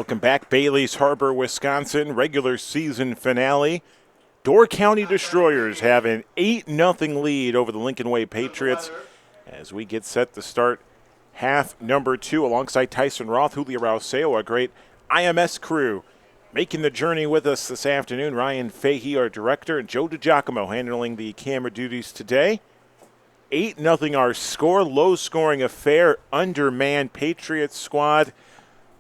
Welcome back, Bailey's Harbor, Wisconsin. Regular season finale. Door County Destroyers have an 8-0 lead over the Lincoln Way Patriots as we get set to start half number 2 alongside Tyson Roth, Julio Rauseo, a great IMS crew. Making the journey with us this afternoon, Ryan Fahey, our director, and Joe DiGiacomo handling the camera duties today. 8-0 our score, low-scoring affair, undermanned Patriots squad.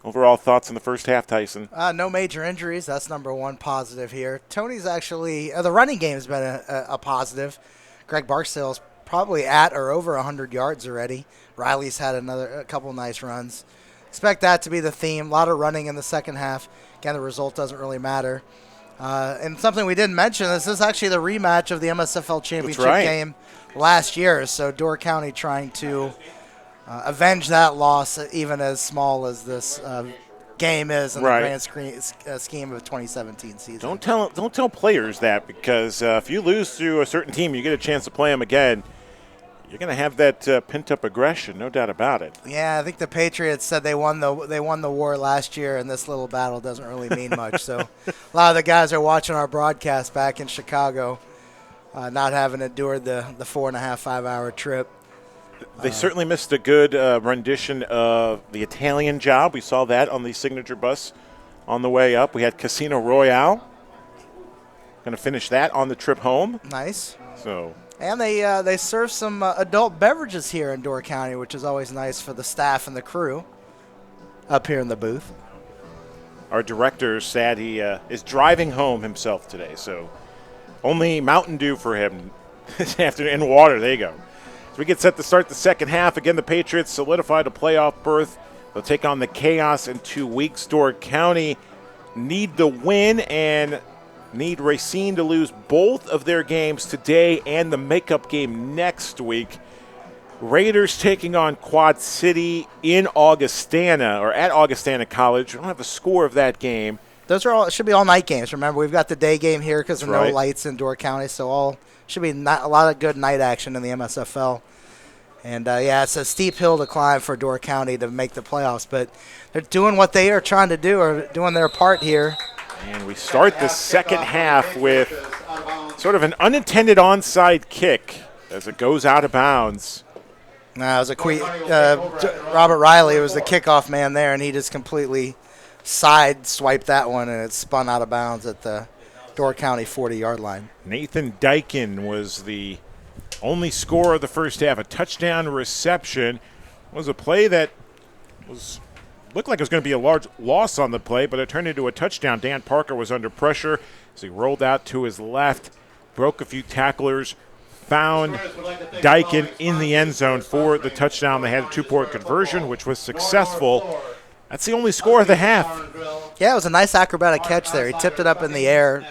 Overall thoughts in the first half, Tyson? No major injuries. That's number one positive here. Tony's actually the running game has been a positive. Greg Barksdale's probably at or over 100 yards already. Riley's had a couple nice runs. Expect that to be the theme. A lot of running in the second half. Again, the result doesn't really matter. And something we didn't mention, this is actually the rematch of the MSFL championship game last year. So Door County trying to avenge that loss, even as small as this game is in the grand scheme of 2017 season. Don't tell players that, because if you lose to a certain team, you get a chance to play them again. You're going to have that pent-up aggression, no doubt about it. Yeah, I think the Patriots said they won the war last year, and this little battle doesn't really mean much. So a lot of the guys are watching our broadcast back in Chicago, not having endured the 4.5, 5-hour trip. They certainly missed a good rendition of the Italian Job. We saw that on the signature bus on the way up. We had Casino Royale. Going to finish that on the trip home. Nice. And they serve some adult beverages here in Door County, which is always nice for the staff and the crew up here in the booth. Our director is sad he is driving home himself today, so only Mountain Dew for him this afternoon, and water. There you go. So we get set to start the second half. Again, the Patriots solidified a playoff berth. They'll take on the Chaos in 2 weeks. Door County need the win and need Racine to lose both of their games today and the makeup game next week. Raiders taking on Quad City in Augustana, or at Augustana College. We don't have a score of that game. Those should be all night games. Remember, we've got the day game here because there are no lights in Door County, so should be a lot of good night action in the MSFL. And, it's a steep hill to climb for Door County to make the playoffs, but they're doing what they are trying to do, or doing their part here. And we start the second half with sort of an unintended onside kick as it goes out of bounds. It was Robert Riley was the kickoff man there, and he just completely side-swiped that one, and it spun out of bounds at the Door County 40-yard line. Nathan Dykin was the only scorer of the first half. A touchdown reception. Was a play that looked like it was going to be a large loss on the play, but it turned into a touchdown. Dan Parker was under pressure as he rolled out to his left, broke a few tacklers, found Dykin in the end zone for the touchdown. They had a 2-point conversion, which was successful. That's the only score of the half. Yeah, it was a nice acrobatic catch there. He tipped it up in the air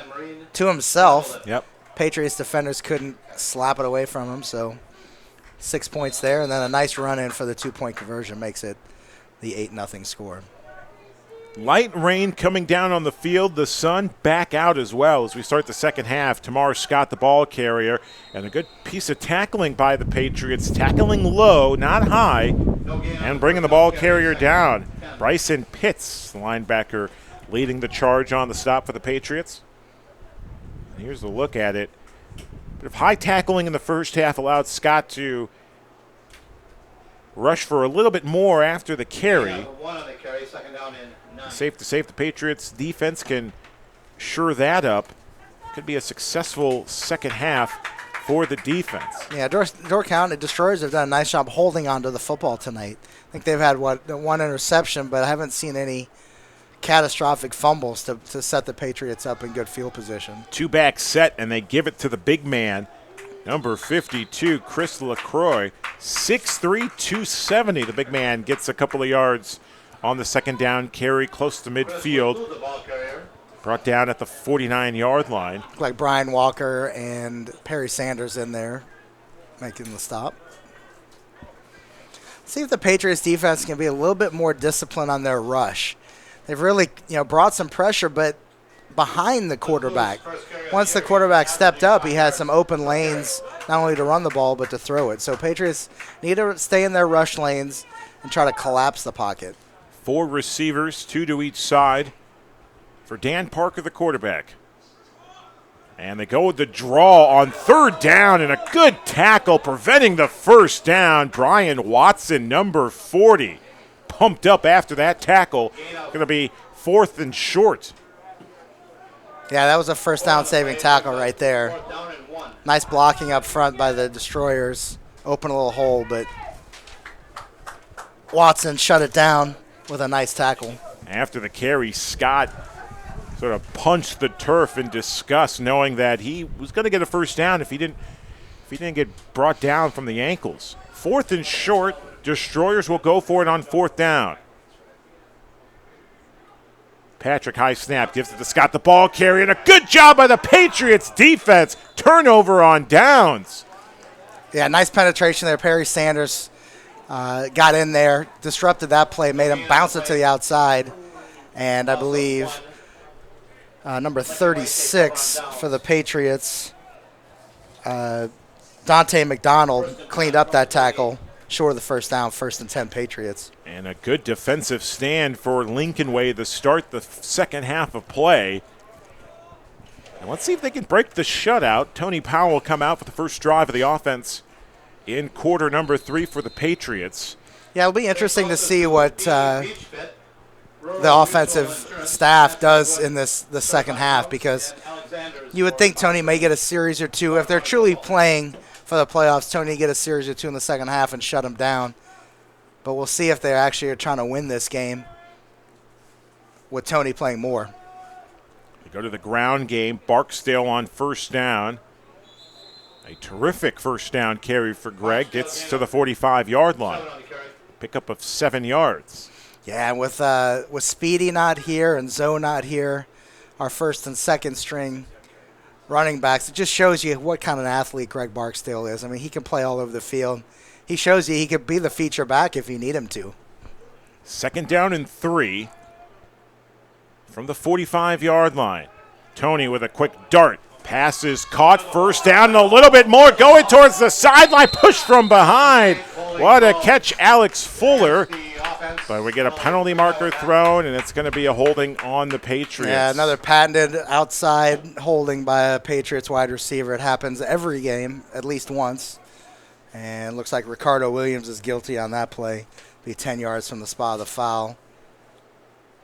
to himself. Yep. Patriots defenders couldn't slap it away from him, so 6 points there, and then a nice run in for the 2-point conversion makes it the 8-0 score. Light rain coming down on the field. The sun back out as well as we start the second half. Tamar Scott, the ball carrier, and a good piece of tackling by the Patriots. Tackling low, not high, and bringing the ball carrier down. Bryson Pitts, the linebacker, leading the charge on the stop for the Patriots. And here's a look at it. Bit of high tackling in the first half allowed Scott to rush for a little bit more after the carry. Safe to say, if the Patriots defense can shore that up, could be a successful second half for the defense. Yeah, Door County Destroyers have done a nice job holding on to the football tonight. I think they've had one interception, but I haven't seen any catastrophic fumbles to set the Patriots up in good field position. 2-back set, and they give it to the big man, number 52, Chris LaCroix, 6'3", 270. The big man gets a couple of yards on the second down carry close to midfield. Brought down at the 49-yard line. Like Brian Walker and Perry Sanders in there making the stop. See if the Patriots defense can be a little bit more disciplined on their rush. They've really brought some pressure, but behind the quarterback. Once the quarterback stepped up, he had some open lanes, not only to run the ball, but to throw it. So Patriots need to stay in their rush lanes and try to collapse the pocket. 4 receivers, 2 to each side for Dan Parker, the quarterback. And they go with the draw on 3rd down, and a good tackle preventing the first down. Brian Watson, number 40, pumped up after that tackle. Going to be 4th and short. Yeah, that was a first down saving tackle right there. Nice blocking up front by the Destroyers. Open a little hole, but Watson shut it down with a nice tackle. After the carry, Scott sort of punched the turf in disgust, knowing that he was going to get a first down if he didn't get brought down from the ankles. 4th and short. Destroyers will go for it on 4th down. Patrick, high snap, gives it to Scott, the ball carry, and a good job by the Patriots defense. Turnover on downs. Yeah, nice penetration there. Perry Sanders got in there, disrupted that play, made him bounce it to the outside. And I believe number 36 for the Patriots, Dante McDonald, cleaned up that tackle. Short of the first down, 1st and 10 Patriots. And a good defensive stand for Lincoln Way to start the second half of play. And let's see if they can break the shutout. Tony Powell will come out for the first drive of the offense in quarter number 3 for the Patriots. Yeah, it'll be interesting to see what the offensive staff does in the second half, because you would think Tony may get a series or two. If they're truly playing for the playoffs, Tony get a series or 2 in the second half and shut them down. But we'll see if they actually are trying to win this game with Tony playing more. They go to the ground game. Barksdale on first down. A terrific first down carry for Greg. Gets to the 45-yard line. Pickup of 7 yards. Yeah, and with Speedy not here and Zoe not here, our first and second string running backs, it just shows you what kind of an athlete Greg Barksdale is. I mean, he can play all over the field. He shows you he could be the feature back if you need him to. 2nd down and 3 from the 45-yard line. Tony with a quick dart. Pass is caught. First down and a little bit more. Going towards the sideline. Push from behind. What a catch, Alex Fuller. But we get a penalty marker thrown, and it's going to be a holding on the Patriots. Yeah, another patented outside holding by a Patriots wide receiver. It happens every game, at least once. And looks like Ricardo Williams is guilty on that play. Be 10 yards from the spot of the foul.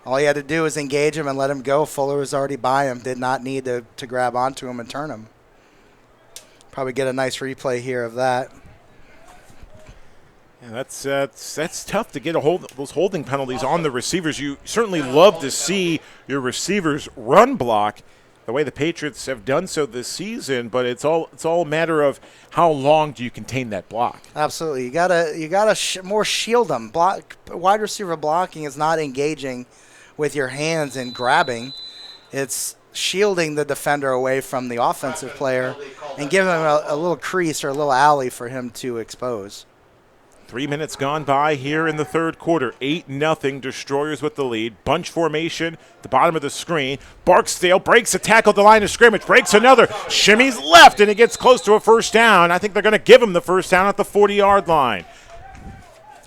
All he had to do was engage him and let him go. Fuller was already by him. Did not need to grab onto him and turn him. Probably get a nice replay here of that. Yeah, that's tough to get those holding penalties on the receivers. You certainly love to see your receivers run block the way the Patriots have done so this season, but it's all a matter of how long do you contain that block. Absolutely, you gotta more shield them. Wide receiver blocking is not engaging with your hands and grabbing; it's shielding the defender away from the offensive player and giving him a little crease or a little alley for him to expose. 3 minutes gone by here in the third quarter. 8-0, Destroyers with the lead. Bunch formation at the bottom of the screen. Barksdale breaks a tackle at the line of scrimmage, breaks another, shimmies left, and he gets close to a first down. I think they're going to give him the first down at the 40-yard line.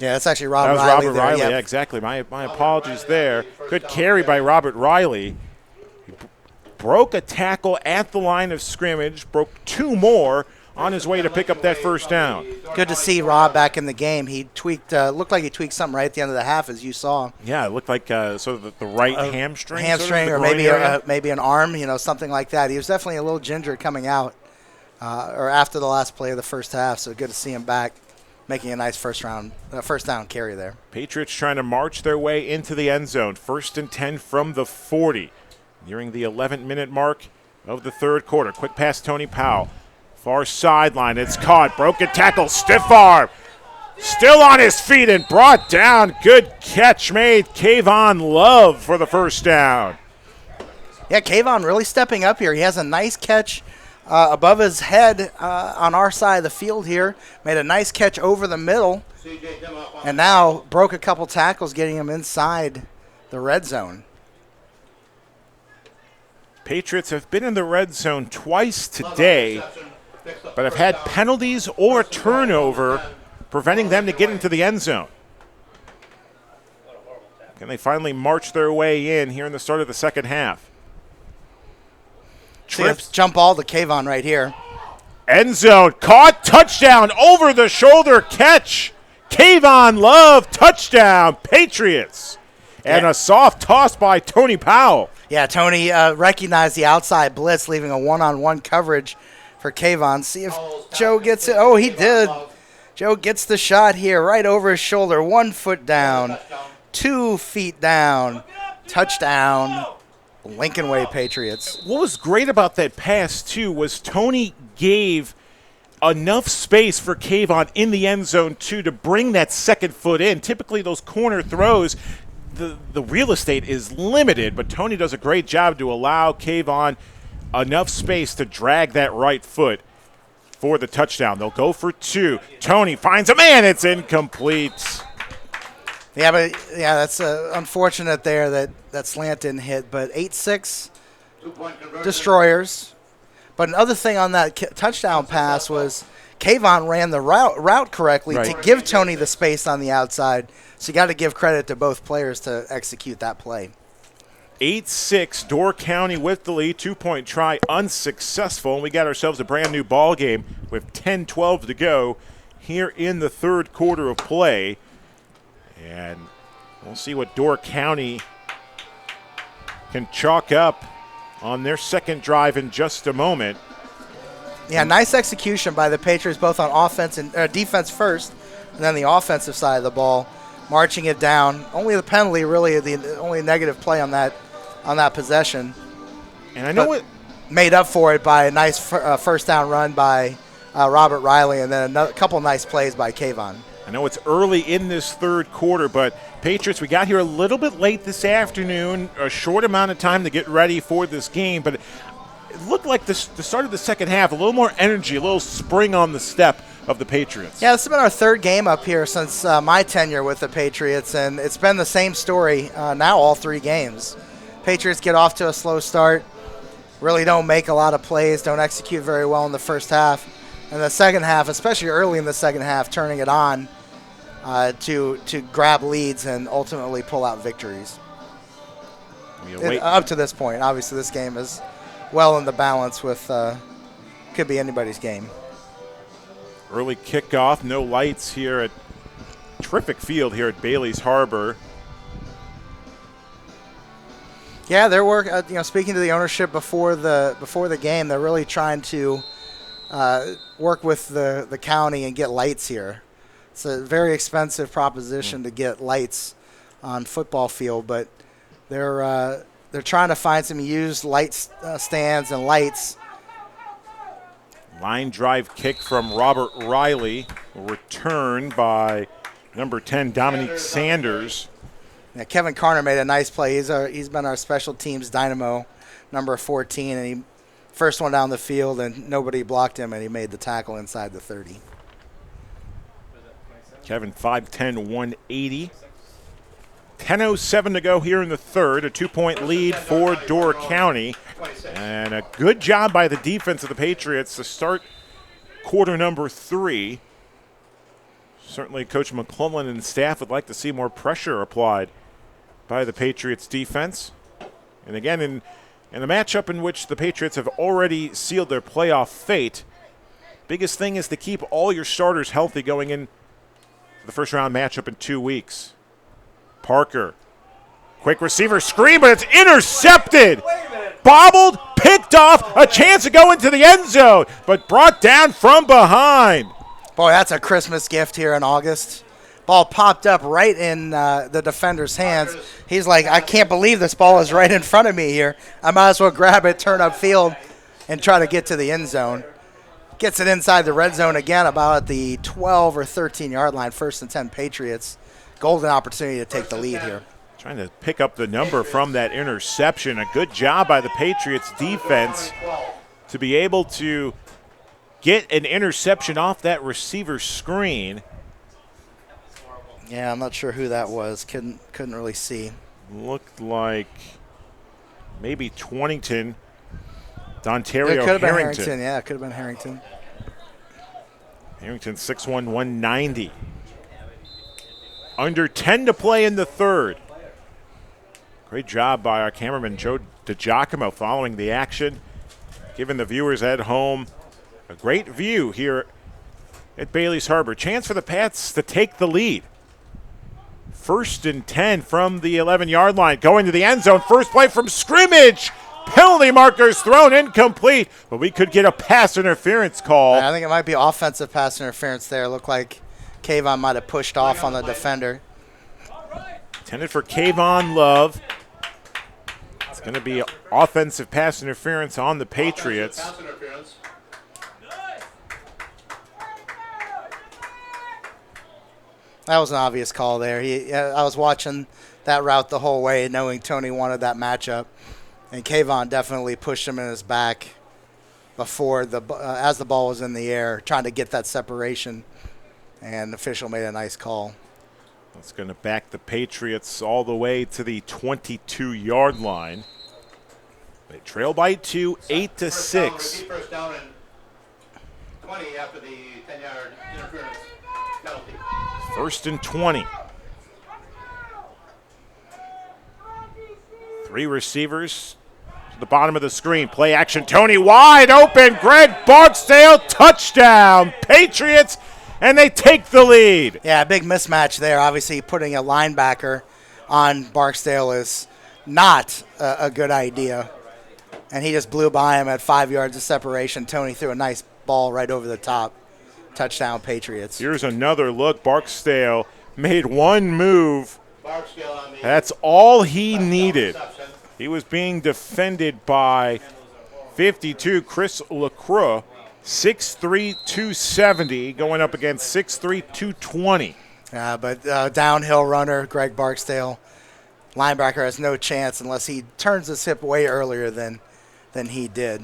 Yeah, that's actually Robert Riley. That was Robert there. Riley, Yep. yeah, exactly. My apologies there. Good carry by Robert Riley. He broke a tackle at the line of scrimmage, broke 2 more on his way to pick up that first down. Good to see Rob back in the game. He looked like he tweaked something right at the end of the half, as you saw. Yeah, it looked like sort of the right hamstring. Hamstring, or maybe an arm, something like that. He was definitely a little gingered coming out, or after the last play of the first half. So good to see him back, making a nice first down carry there. Patriots trying to march their way into the end zone. 1st and 10 from the 40, nearing the 11-minute mark of the third quarter. Quick pass, Tony Powell. Far sideline, it's caught. Broken tackle, stiff arm. Still on his feet and brought down. Good catch made. Kayvon Love for the first down. Yeah, Kayvon really stepping up here. He has a nice catch above his head on our side of the field here. Made a nice catch over the middle. And now broke a couple tackles, getting him inside the red zone. Patriots have been in the red zone twice today, but have had penalties or turnover preventing them to get into the end zone. Can they finally march their way in here in the start of the second half? Trips. Jump ball to Kayvon right here. End zone. Caught. Touchdown. Over the shoulder catch. Kayvon Love. Touchdown. Patriots. And a soft toss by Tony Powell. Yeah, Tony recognized the outside blitz, leaving a one-on-one coverage for Kayvon. See if Joe gets it. Oh, he did. Joe gets the shot here right over his shoulder. 1 foot down. 2 feet down. Touchdown. Lincoln Way Patriots. What was great about that pass, too, was Tony gave enough space for Kayvon in the end zone, too, to bring that second foot in. Typically, those corner throws, the real estate is limited, but Tony does a great job to allow Kayvon enough space to drag that right foot for the touchdown. They'll go for 2. Tony finds a man. It's incomplete. Yeah, that's unfortunate there that slant didn't hit. But 8-6 Destroyers. But another thing on that touchdown pass was Kayvon ran the route correctly to give Tony the space on the outside. So you got to give credit to both players to execute that play. 8-6, Door County with the lead. 2-point try unsuccessful. And we got ourselves a brand new ball game with 10-12 to go here in the third quarter of play. And we'll see what Door County can chalk up on their second drive in just a moment. Yeah, nice execution by the Patriots, both on offense and defense first, and then the offensive side of the ball, marching it down. Only the penalty, really, the only negative play on that possession. And I know it made up for it by a nice first down run by Robert Riley, and then a couple nice plays by Kayvon. I know it's early in this third quarter, but Patriots, we got here a little bit late this afternoon, a short amount of time to get ready for this game, but it looked like the start of the second half, a little more energy, a little spring on the step of the Patriots. Yeah, this has been our third game up here since my tenure with the Patriots, and it's been the same story now all 3 games. Patriots get off to a slow start, really don't make a lot of plays, don't execute very well in the first half. And the second half, especially early in the second half, turning it on to grab leads and ultimately pull out victories. Up to this point, obviously this game is well in the balance with could be anybody's game. Early kickoff, no lights here at terrific field here at Bailey's Harbor. Yeah, they're speaking to the ownership before the game, they're really trying to work with the county and get lights here. It's a very expensive proposition to get lights on football field, but they're trying to find some used light stands and lights. Line drive kick from Robert Riley, returned by number 10 Dominique Sanders. Yeah, Kevin Carner made a nice play. He's been our special teams dynamo, number 14, and he first one down the field and nobody blocked him, and he made the tackle inside the 30. Kevin 5'10", 180. 10:07 to go here in the third. A 2-point lead for Door County. And a good job by the defense of the Patriots to start quarter number 3. Certainly Coach McClellan and staff would like to see more pressure applied by the Patriots defense. And again, in a matchup in which the Patriots have already sealed their playoff fate, biggest thing is to keep all your starters healthy going in the first round matchup in 2 weeks. Parker, quick receiver screen, but it's intercepted. Bobbled, picked off, a chance to go into the end zone, but brought down from behind. Boy, that's a Christmas gift here in August. Ball popped up right in the defender's hands. He's like, I can't believe this ball is right in front of me here. I might as well grab it, turn upfield, and try to get to the end zone. Gets it inside the red zone again, about at the 12 or 13-yard line. 1st and 10 Patriots. Golden opportunity to take the lead here. Trying to pick up the number from that interception. A good job by the Patriots defense to be able to get an interception off that receiver screen. Yeah, I'm not sure who that was. Couldn't really see. Looked like maybe Twennington. Dontario It could have been Harrington. Harrington. Yeah, it could have been Harrington. Harrington 6'1", 190. Under 10 to play in the third. Great job by our cameraman, Joe DiGiacomo, following the action, giving the viewers at home a great view here at Bailey's Harbor. Chance for the Pats to take the lead. 1st and 10 from the 11-yard line, going to the end zone. First play from scrimmage. Penalty markers thrown, incomplete, but we could get a pass interference call. I think it might be offensive pass interference there. It looked like Kayvon might have pushed off on the defender. Intended for Kayvon Love. It's going to be offensive pass interference on the Patriots. That was an obvious call there. I was watching that route the whole way, knowing Tony wanted that matchup, and Kayvon definitely pushed him in his back before as the ball was in the air, trying to get that separation, and the official made a nice call. It's going to back the Patriots all the way to the 22-yard line. They trail by 2, 8-6. First down and 20 after the 10-yard interference penalty. 1st and 20. 3 receivers to the bottom of the screen. Play action. Tony wide open. Greg Barksdale, touchdown. Patriots, and they take the lead. Yeah, big mismatch there. Obviously, putting a linebacker on Barksdale is not a good idea. And he just blew by him at 5 yards of separation. Tony threw a nice ball right over the top. Touchdown, Patriots. Here's another look. Barksdale made one move. That's all he needed. He was being defended by 52, Chris LaCroix, 6'3", 270, going up against 6'3", 220. But downhill runner, Greg Barksdale. Linebacker has no chance unless he turns his hip way earlier than he did.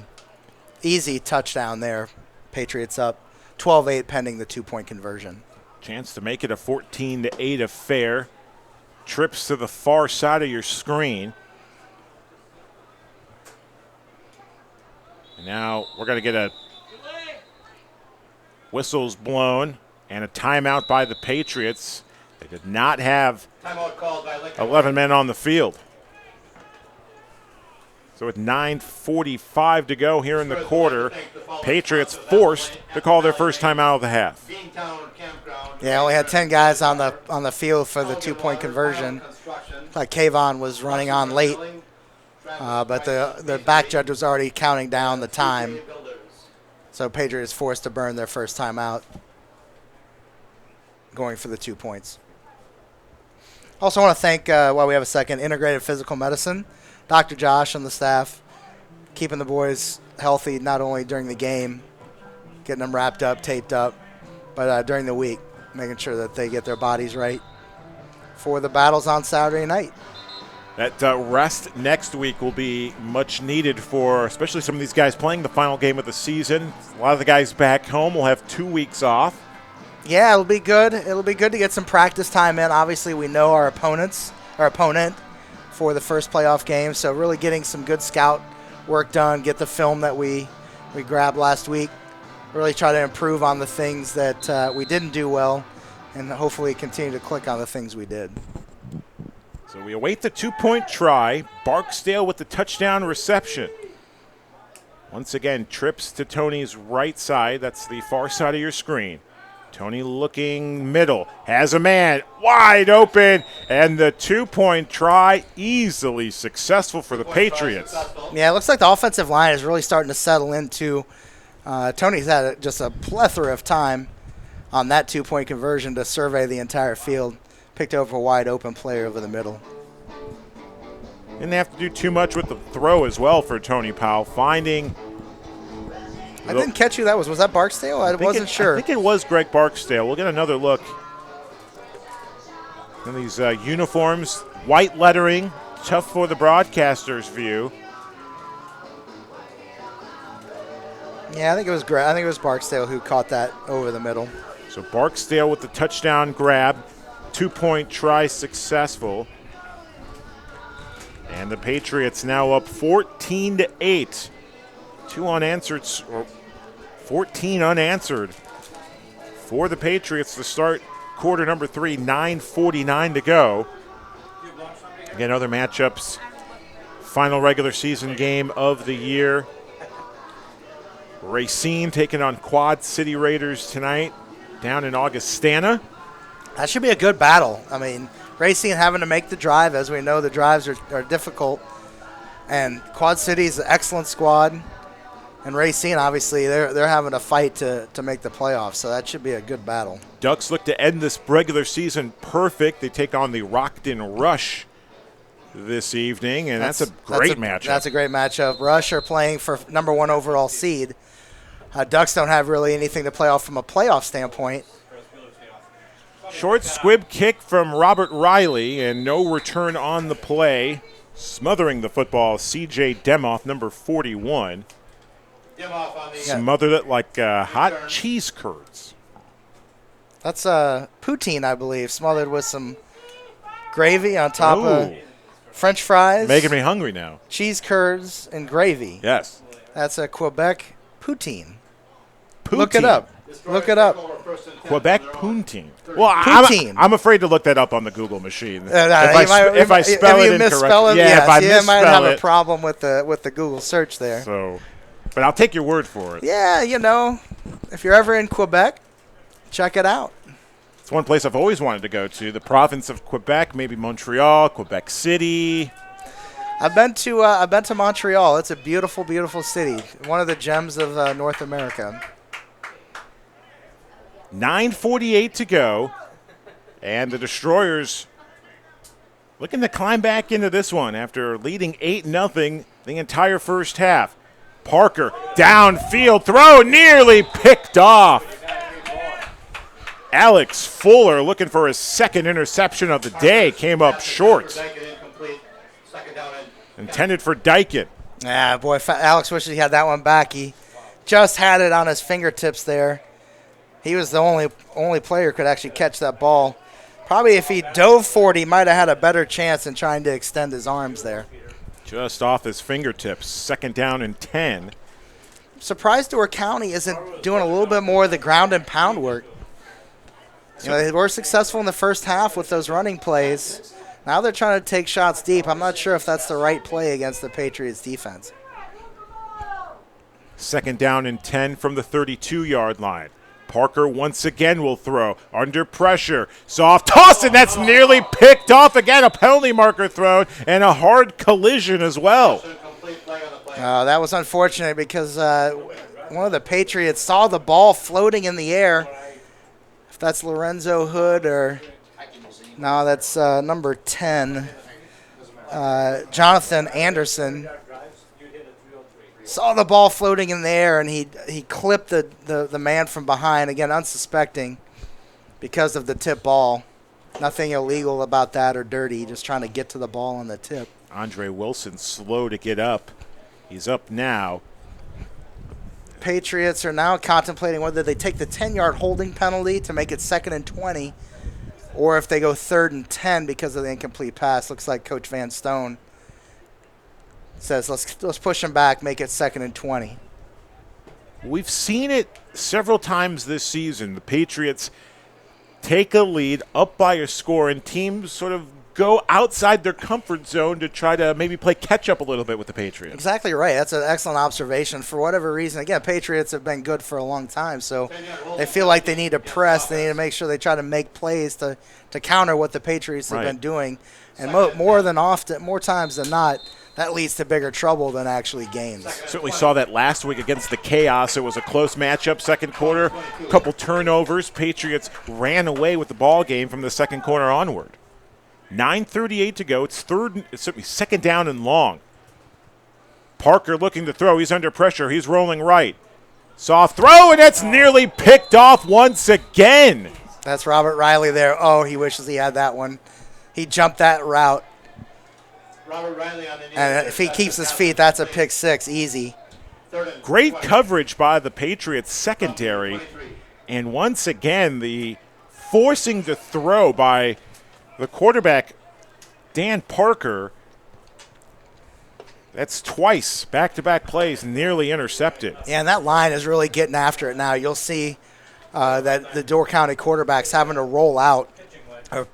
Easy touchdown there. Patriots up 12-8 pending the 2-point conversion. Chance to make it a 14-8 affair. Trips to the far side of your screen. And now we're going to get a whistles blown and a timeout by the Patriots. They did not have 11 men on the field. So with 9:45 to go here in the quarter, Patriots forced to call their first timeout of the half. Yeah, only had 10 guys on the field for the 2-point conversion. Like Kayvon was running on late, but the back judge was already counting down the time. So Patriots forced to burn their first timeout, going for the 2 points. Also want to thank, while we have a second, Integrated Physical Medicine. Dr. Josh and the staff keeping the boys healthy not only during the game, getting them wrapped up, taped up, but during the week, making sure that they get their bodies right for the battles on Saturday night. That rest next week will be much needed for especially some of these guys playing the final game of the season. A lot of the guys back home will have 2 weeks off. Yeah, it'll be good. It'll be good to get some practice time in. Obviously, we know our opponent for the first playoff game, so really getting some good scout work done, get the film that we grabbed last week, really try to improve on the things that we didn't do well, and hopefully continue to click on the things we did. So we await the 2-point try. Barksdale with the touchdown reception. Once again, trips to Tony's right side. That's the far side of your screen. Tony looking middle, has a man wide open, and the 2-point try easily successful for the Patriots. Yeah, it looks like the offensive line is really starting to settle into. Tony's had just a plethora of time on that 2-point conversion to survey the entire field. Picked over a wide open player over the middle. Didn't have to do too much with the throw as well for Tony Powell, finding. I didn't catch who that was. Was that Barksdale? I wasn't sure. I think it was Greg Barksdale. We'll get another look. And these uniforms, white lettering, tough for the broadcaster's view. Yeah, I think it was Barksdale who caught that over the middle. So Barksdale with the touchdown grab, 2-point try successful. And the Patriots now up 14-8. 14 unanswered for the Patriots to start quarter number 3, 9:49 to go. Again, other matchups. Final regular season game of the year. Racine taking on Quad City Raiders tonight down in Augustana. That should be a good battle. I mean, Racine having to make the drive. As we know, the drives are difficult. And Quad City's an excellent squad. And Racine, obviously, they're having a fight to make the playoffs. So that should be a good battle. Ducks look to end this regular season perfect. They take on the Rockton Rush this evening, and that's a great matchup. That's a great matchup. Rush are playing for #1 overall seed. Ducks don't have really anything to play off from a playoff standpoint. Short squib kick from Robert Riley, and no return on the play. Smothering the football, C.J. Demoff, number 41. Demoff on the Smothered it like hot cheese curds. That's poutine, I believe, smothered with some gravy on top of French fries. Making me hungry now. Cheese curds and gravy. Yes. That's a Quebec poutine. Poutine. Look it up. Look it up. Quebec poutine. Well, Poutine. I'm afraid to look that up on the Google machine. If I spell it incorrectly. Yes, if I you misspell might have it. a problem with the Google search there. So, but I'll take your word for it. Yeah, if you're ever in Quebec, check it out. It's one place I've always wanted to go to, the province of Quebec, maybe Montreal, Quebec City. I've been to Montreal. It's a beautiful, beautiful city. One of the gems of North America. 9:48 to go, and the Destroyers looking to climb back into this one after leading 8-0 the entire first half. Parker downfield throw, nearly picked off. Alex Fuller looking for his second interception of the day, came up short. Intended for Dyken. Yeah, boy, Alex wishes he had that one back. He just had it on his fingertips there. He was the only player who could actually catch that ball. Probably if he dove for it, he might have had a better chance in trying to extend his arms there. Just off his fingertips. 2nd down and 10. Surprised Door County isn't doing a little bit more of the ground and pound work. They were successful in the first half with those running plays. Now they're trying to take shots deep. I'm not sure if that's the right play against the Patriots defense. 2nd down and 10 from the 32-yard line. Parker once again will throw. Under pressure. Soft toss, and that's nearly picked off again. A penalty marker thrown and a hard collision as well. That was unfortunate because one of the Patriots saw the ball floating in the air. If that's Lorenzo Hood or... No, that's number 10, Jonathan Anderson. Saw the ball floating in the air, and he clipped the man from behind, again, unsuspecting because of the tip ball. Nothing illegal about that or dirty, just trying to get to the ball on the tip. Andre Wilson slow to get up. He's up now. Patriots are now contemplating whether they take the 10-yard holding penalty to make it 2nd and 20, or if they go 3rd and 10 because of the incomplete pass. Looks like Coach Van Stone says, let's push him back, make it 2nd and 20. We've seen it several times this season. The Patriots take a lead up by a score, and teams sort of go outside their comfort zone to try to maybe play catch-up a little bit with the Patriots. Exactly right. That's an excellent observation. For whatever reason, again, Patriots have been good for a long time, so they feel like they need to press. They need to make sure they try to make plays to counter what the Patriots have been doing. And more times than not, that leads to bigger trouble than actually gains. Certainly saw that last week against the Chaos. It was a close matchup, second quarter, a couple turnovers. Patriots ran away with the ball game from the second quarter onward. 9:38 to go. It's 2nd down and long. Parker looking to throw. He's under pressure. He's rolling right. Soft throw, and it's nearly picked off once again. That's Robert Riley there. Oh, he wishes he had that one. He jumped that route. Robert Riley on the knee. And if he keeps his feet, that's a pick 6, easy. Great coverage by the Patriots secondary. And once again, the forcing to throw by the quarterback, Dan Parker. That's twice, back-to-back plays, nearly intercepted. Yeah, and that line is really getting after it now. You'll see that the Door County quarterback's having to roll out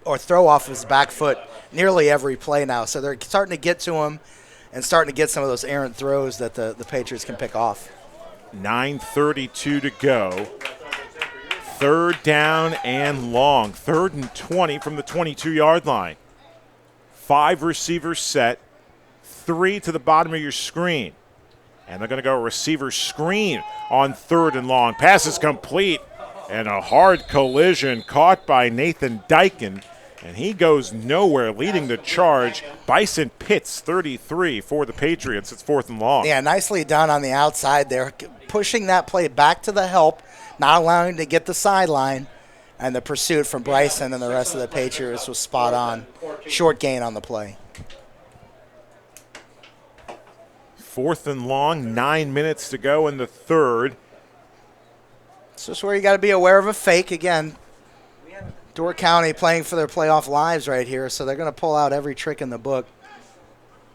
or throw off his back foot nearly every play now. So they're starting to get to him and starting to get some of those errant throws that the Patriots can pick off. 9:32 to go. Third down and long. 3rd and 20 from the 22-yard line. 5 receivers set. 3 to the bottom of your screen. And they're going to go receiver screen on 3rd and long. Pass is complete. And a hard collision caught by Nathan Dykin. And he goes nowhere, leading the charge. Bison Pitts, 33 for the Patriots. It's 4th and long. Yeah, nicely done on the outside there. Pushing that play back to the help, not allowing him to get the sideline. And the pursuit from Bryson and the rest of the Patriots was spot on. Short gain on the play. 4th and long, 9 minutes to go in the 3rd. This is where you got to be aware of a fake. Again, Door County playing for their playoff lives right here, so they're going to pull out every trick in the book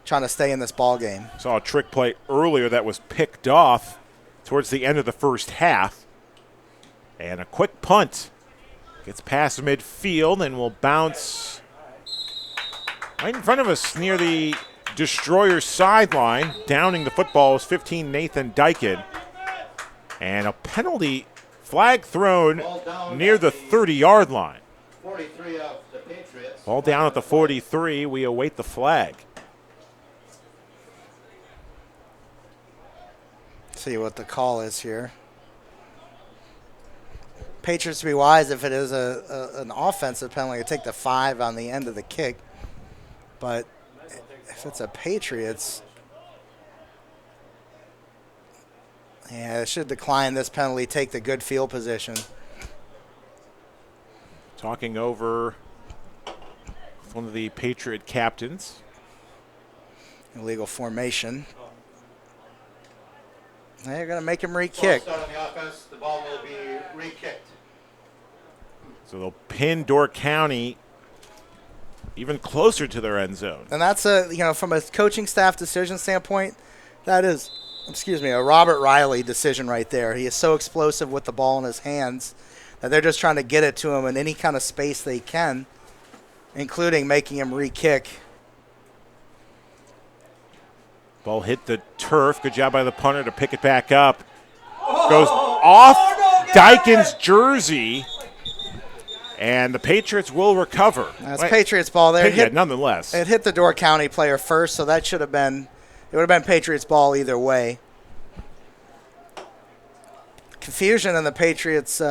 trying to stay in this ball game. Saw a trick play earlier that was picked off towards the end of the first half. And a quick punt. Gets past midfield and will bounce right in front of us near the Destroyer sideline. Downing the football was 15 Nathan Dykin. And a penalty flag thrown near the 30-yard line. 43 of the Patriots. Ball down at the 43. We await the flag. See what the call is here. Patriots to be wise if it is an offensive penalty, take the 5 on the end of the kick. But if it's a Patriots, yeah, they should decline this penalty, take the good field position. Talking over one of the Patriot captains. Illegal formation. They're going to make him re-kick. Start on the offense. The ball will be re-kicked. So they'll pin Door County even closer to their end zone. And that's from a coaching staff decision standpoint, that is, a Robert Riley decision right there. He is so explosive with the ball in his hands that they're just trying to get it to him in any kind of space they can, including making him re-kick. Ball hit the turf. Good job by the punter to pick it back up. Goes off Dykin's jersey. And the Patriots will recover. That's Patriots ball there. Yeah, nonetheless. It hit the Door County player first, so that should have been, it would have been Patriots ball either way. Confusion in the Patriots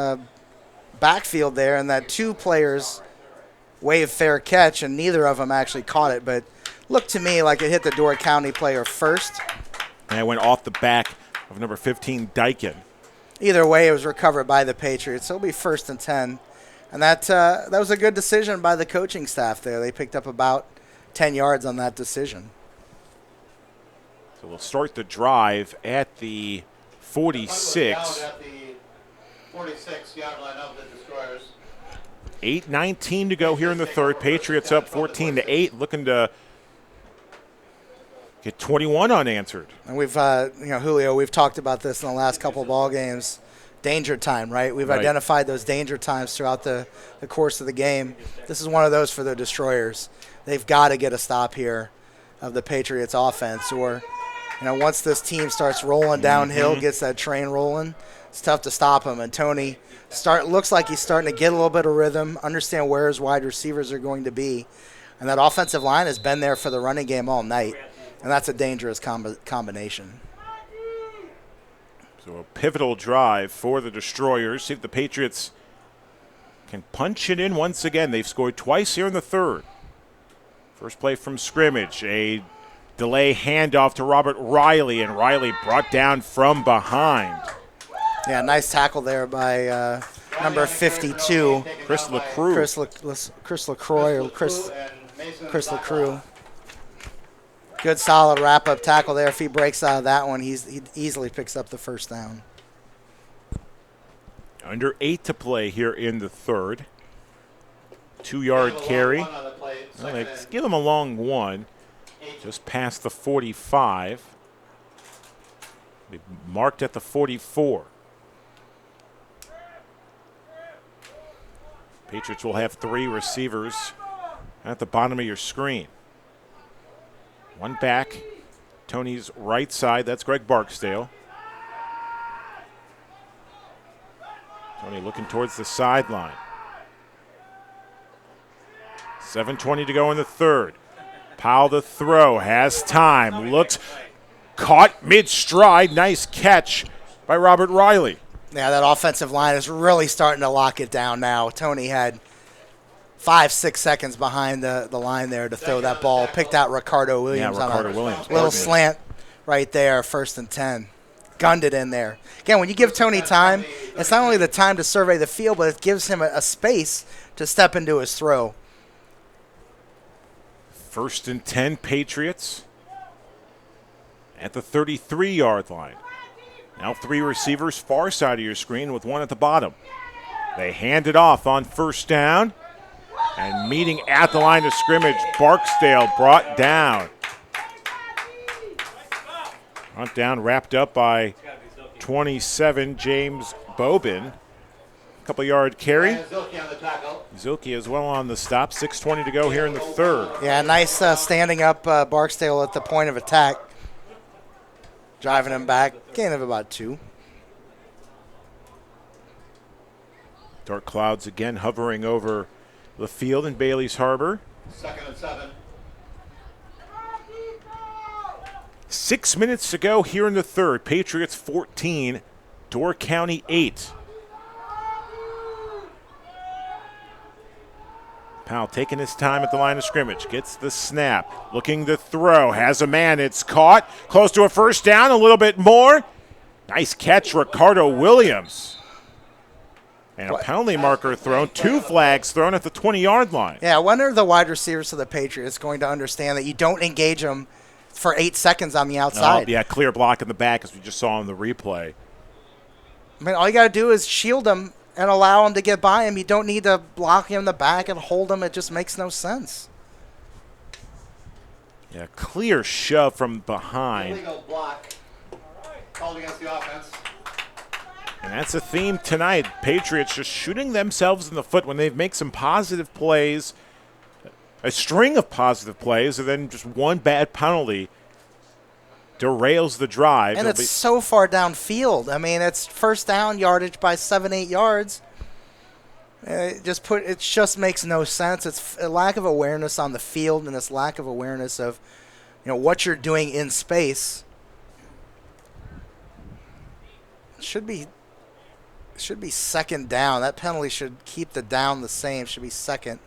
backfield there, and that 2 players waved fair catch, and neither of them actually caught it, but looked to me like it hit the Door County player first. And it went off the back of number 15, Dykin. Either way, it was recovered by the Patriots, so it'll be 1st and 10. And that was a good decision by the coaching staff there. They picked up about 10 yards on that decision. So we'll start the drive at the 46. Down at the 46-yard line of the Destroyers. 8:19 to go here in the 3rd. Patriots up 14-8, looking to get 21 unanswered. And we've, Julio, we've talked about this in the last couple of ball games. Danger time, right? We've identified those danger times throughout the course of the game. This is one of those for the Destroyers. They've got to get a stop here of the Patriots offense, or once this team starts rolling downhill, gets that train rolling, it's tough to stop them. And Tony looks like he's starting to get a little bit of rhythm, understand where his wide receivers are going to be. And that offensive line has been there for the running game all night, and that's a dangerous combination. So a pivotal drive for the Destroyers. See if the Patriots can punch it in once again. They've scored twice here in the 3rd. First play from scrimmage, a delay handoff to Robert Riley, and Riley brought down from behind. Yeah, nice tackle there by number 52. Chris LaCroix. Chris LaCroix. Chris LaCroix. Good solid wrap-up tackle there. If he breaks out of that one, he easily picks up the 1st down. Under 8 to play here in the 3rd. 2-yard carry. Let's give him a long one. Just past the 45. They marked at the 44. Patriots will have 3 receivers at the bottom of your screen. One back, Tony's right side. That's Greg Barksdale. Tony looking towards the sideline. 7:20 to go in the third. Powell to throw, has time, looks, caught mid-stride. Nice catch by Robert Riley. Yeah, that offensive line is really starting to lock it down now. Tony had 5-6 seconds behind the line there to throw that ball. Picked out Ricardo Williams Ricardo on a Williams. little slant right there, 1st and 10. Gunned it in there. Again, when you give Tony time, it's not only the time to survey the field, but it gives him a space to step into his throw. 1st and 10, Patriots at the 33-yard line. Now 3 receivers far side of your screen with 1 at the bottom. They hand it off on 1st down. And meeting at the line of scrimmage, Barksdale brought down. Brought down, wrapped up by 27, James Bobin. Couple yard carry. Zilke as well on the stop. 6:20 to go here in the third. Yeah, nice standing up Barksdale at the point of attack. Driving him back. Gain of about 2. Dark clouds again hovering over the field in Bailey's Harbor. 2nd and 7. 6 minutes to go here in the third. Patriots 14, Door County 8. Powell taking his time at the line of scrimmage. Gets the snap. Looking to throw. Has a man. It's caught. Close to a 1st down. A little bit more. Nice catch, Ricardo Williams. And a penalty marker thrown. 2 flags thrown at the 20-yard line. Yeah, when are the wide receivers of the Patriots going to understand that you don't engage them for 8 seconds on the outside? Yeah, clear block in the back as we just saw in the replay. I mean, all you got to do is shield them and allow him to get by him. You don't need to block him in the back and hold him. It just makes no sense. Yeah, clear shove from behind. Illegal block called against the offense. And that's a theme tonight. Patriots just shooting themselves in the foot when they make some positive plays, a string of positive plays, and then just one bad penalty derails the drive. And it's so far downfield. I mean, it's 1st down yardage by 7-8 yards. It just makes no sense. It's a lack of awareness on the field and this lack of awareness of, what you're doing in space. Should be 2nd down. That penalty should keep the down the same. Should be 2nd.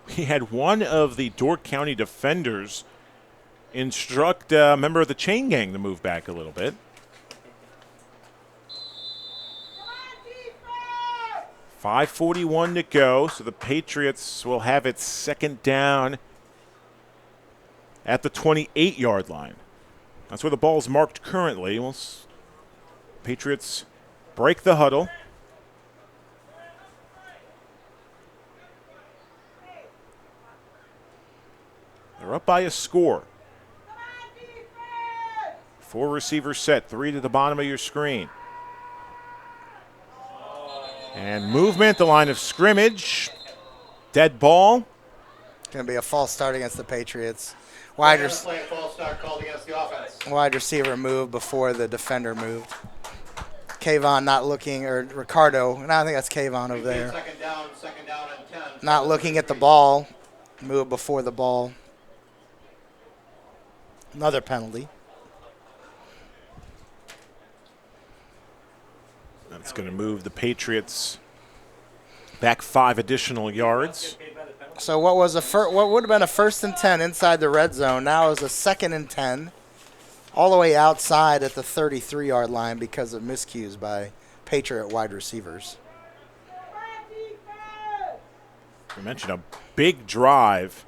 He had one of the Door County defenders instruct a member of the chain gang to move back a little bit. 5:41 to go, so the Patriots will have it 2nd down at the 28-yard line. That's where the ball's marked currently. Patriots break the huddle. They're up by a score. 4 receivers set, 3 to the bottom of your screen. And movement, the line of scrimmage. Dead ball. It's going to be a false start against the Patriots. Wide receiver moved before the defender moved. Kayvon not looking, or Ricardo, and I think that's Kayvon over there. 2nd down and 10. Not looking at the ball. Moved before the ball. Another penalty. That's going to move the Patriots back 5 additional yards. So what was what would have been a 1st and 10 inside the red zone now is a 2nd and 10 all the way outside at the 33-yard line because of miscues by Patriot wide receivers. We mentioned a big drive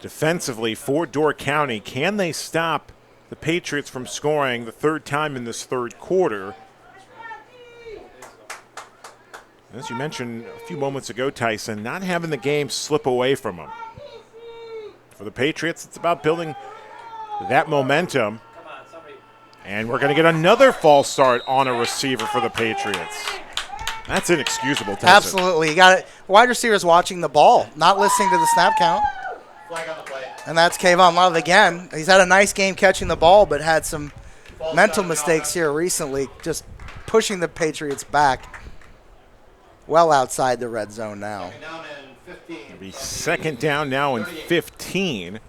defensively for Door County. Can they stop the Patriots from scoring the 3rd time in this 3rd quarter? As you mentioned a few moments ago, Tyson, not having the game slip away from them. For the Patriots, it's about building that momentum. And we're going to get another false start on a receiver for the Patriots. That's inexcusable, Tyson. Absolutely. You got it. Wide receivers watching the ball, not listening to the snap count. Flag on the play. And that's Kayvon Love again. He's had a nice game catching the ball, but had some mental mistakes here recently, just pushing the Patriots back well outside the red zone now. Down in 15. It'll be second down now and 15.